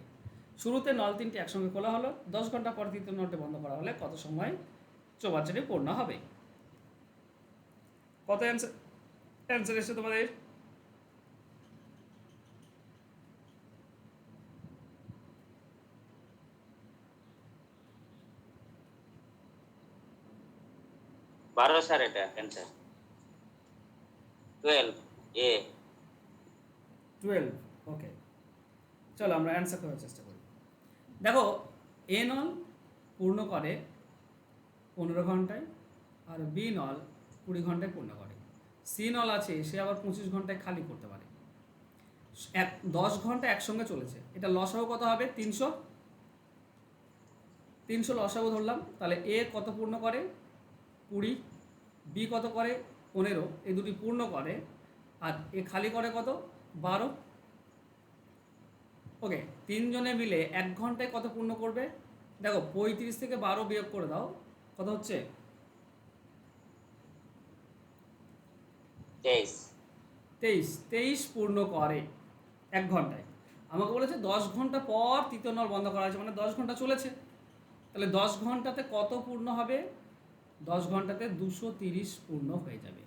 শুরুতে নল 3টি একসঙ্গে খোলা হলো, 10 ঘন্টা পর তৃতীয় নলটি বন্ধ করা হলে কত সময় চৌবাচ্চাটি পূর্ণ হবে? কত অ্যান্সার এসে তোমাদের? বারো স্যার, এটা অ্যান্সার 12 এ। 12। ওকে, চলো আমরা অ্যান্সার করার চেষ্টা করি। দেখো, এ নল পূর্ণ করে 15 ঘন্টায়, আর বি নল 20 ঘন্টায় পূর্ণ করে। সি নল আছে, সে আবার 25 ঘন্টায় খালি করতে পারে। 10 ঘন্টা একসঙ্গে চলেছে, এটা লসাগু কত হবে? 300। 300 লসাগু ধরলাম, তাহলে এ কত পূর্ণ করে? 20, বি কত করে? 15 এই দুটি পূর্ণ করে, আর এ খালি করে কত 12। ওকে, তিনজনে মিলে 1 ঘন্টায় কত পূর্ণ করবে? দেখো 35 থেকে 12 বিয়োগ করে দাও, কত হচ্ছে? 23 পূর্ণ করে 1 ঘন্টায়। আমাকে বলেছে 10 ঘন্টা পর তৃতীয় নল বন্ধ করা হয়েছে, মানে 10 ঘন্টা চলেছে। তাহলে 10 ঘন্টাতে কত পূর্ণ হবে? 10 ঘন্টাতে 230 পূর্ণ হয়ে যাবে।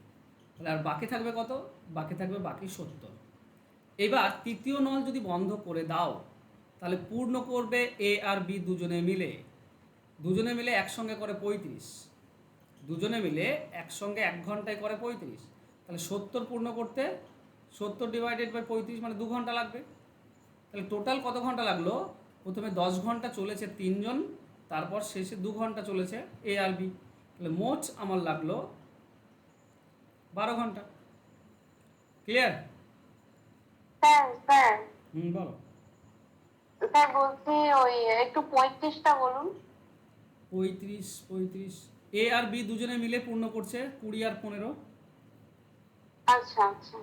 তাহলে আর বাকি থাকবে কত? বাকি থাকবে বাকি 70। এবার তৃতীয় নল যদি বন্ধ করে দাও, তাহলে পূর্ণ করবে এ আর বি দুজনে মিলে একসঙ্গে করে 35, দুজনে মিলে একসঙ্গে 1 ঘন্টায় করে 35। তাহলে 70 পূর্ণ করতে 70 ডিভাইডেড বাই 35 মানে 2 ঘন্টা লাগবে। তাহলে টোটাল কত ঘন্টা লাগলো? প্রথমে 10 ঘন্টা চলেছে তিনজন, তারপর শেষে 2 ঘন্টা চলেছে এ আর বি। তাহলে মোট আমার লাগলো 12 ঘন্টা। ক্লিয়ার? স্যার বলো। স্যার বলছি ওই একটু 35টা বলুন। 35 এ আর বি দুজনে মিলে পূর্ণ করছে 20 আর 15। আচ্ছা আচ্ছা।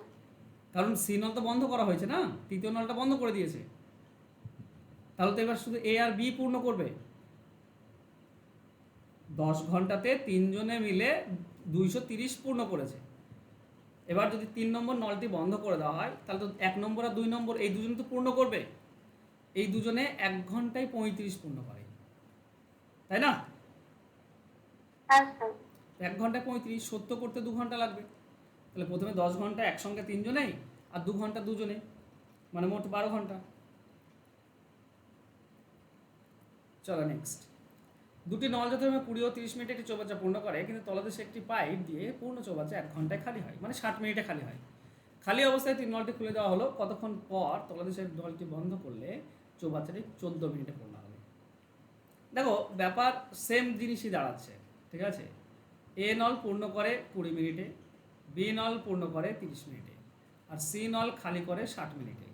কারণ সি নল তো বন্ধ করা হয়েছে না, তৃতীয় নলটা বন্ধ করে দিয়েছে। তাহলে তো এবার শুধু এ আর বি পূর্ণ করবে। 10 ঘন্টাতে তিনজনে মিলে 230 পূর্ণ করেছে। এবার যদি 3 নম্বর নলটি বন্ধ করে দেওয়া হয়, তাহলে তো 1 নম্বর আর 2 নম্বর এই দুজনে তো পূর্ণ করবে। এই দুজনে 1 ঘন্টায় 35 পূর্ণ করে, তাই না? হ্যাঁ স্যার। 1 ঘন্টায় 35, 70 করতে 2 ঘন্টা লাগবে। তাহলে প্রথমে 10 ঘন্টা একসঙ্গে তিনজনেই, আর 2 ঘন্টা দুজনে, মানে মোট 12 ঘন্টা। চলো নেক্সট। দুটি নল যথাক্রমে 20 ও 30 মিনিটে একটি চৌবাচ্চা পূর্ণ করে, কিন্তু তলদেশে একটি পাইপ দিয়ে পূর্ণ চৌবাচ্চা 1 ঘন্টায় খালি হয়, মানে 60 মিনিটে খালি হয়। খালি অবস্থায় 3 নলটি খুলে দেওয়া হলো, কতক্ষণ পর তলদেশের নলটি বন্ধ করলে চৌবাচ্চাটি 14 মিনিটে পূর্ণ হবে? দেখো ব্যাপার সেম জিনিসই দাঁড়াচ্ছে, ঠিক আছে? এ নল পূর্ণ করে 20 মিনিটে, বি নল পূর্ণ করে 30 মিনিটে, আর সি নল খালি করে 60 মিনিটে।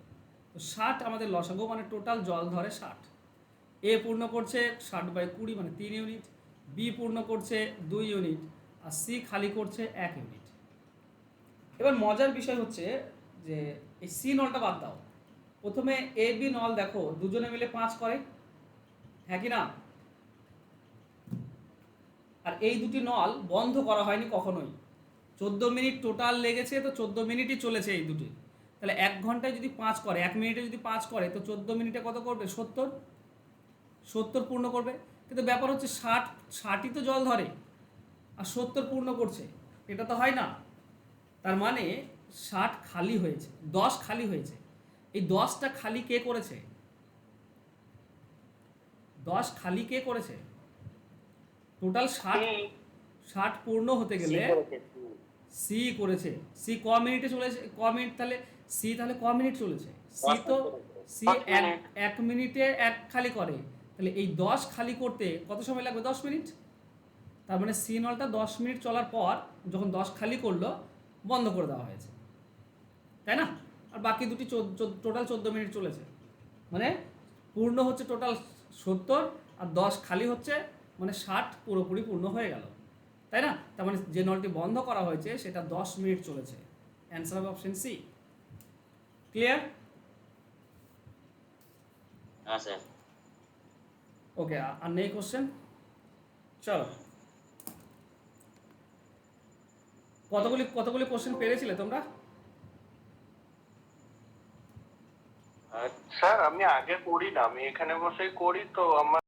তো 60 আমাদের লসাগু, মানে টোটাল জল ধরে 60। এ পূর্ণ করছে 60/20 মানে 3 ইউনিট, বি পূর্ণ করছে 2 ইউনিট, আর সি খালি করছে 1 ইউনিট। এবার মজার বিষয় হচ্ছে যে এই সি নলটা বাদ দাও, প্রথমে এ বি নল দেখো দুজনে মিলে 5 করে, হ্যাঁ কি না? আর এই দুটি নল বন্ধ করা হয়নি কখনোই। 14 মিনিট টোটাল লেগেছে, তো 14 মিনিটই চলেছে এই দুটি। তাহলে 1 ঘন্টায় যদি 5 করে, 1 মিনিটে যদি 5 করে, তো 14 মিনিটে কত করবে? 70 পূর্ণ করবে। কিন্তু ব্যাপার হচ্ছে 60ই তো জল ধরে, আর 70 পূর্ণ করছে, এটা তো হয় না। তার মানে 60 খালি হয়েছে, 10 খালি হয়েছে। এই 10টা খালি কে করেছে? 10 খালি কে করেছে? টোটাল 60 পূর্ণ হতে গেলে সি করেছে। সি ক মিনিটে চলেছে? ক মিনিট, তাহলে সি তাহলে ক মিনিট চলেছে? সি 1 মিনিটে 1 খালি করে। তাহলে এই 10 খালি করতে কত সময় লাগবে? 10 মিনিট। তার মানে সি নলটা 10 মিনিট চলার পর যখন 10 খালি করলো, বন্ধ করে দেওয়া হয়েছে, তাই না? আর বাকি দুটি টোটাল 14 মিনিট চলেছে, মানে পূর্ণ হচ্ছে টোটাল 70, আর 10 খালি হচ্ছে, মানে 60 পুরোপুরি পূর্ণ হয়ে গেল, তাই না? তার মানে যে নলটি বন্ধ করা হয়েছে সেটা 10 মিনিট চলেছে। অ্যান্সার হবে অপশন সি। ক্লিয়ার? হ্যাঁ স্যার। ওকে, আর নেই কোশ্চেন? চলো, কতগুলি কোশ্চেন পেরেছিলে তোমরা? স্যার আমি আগে করি না, আমি এখানে বসেই করি, তো আমার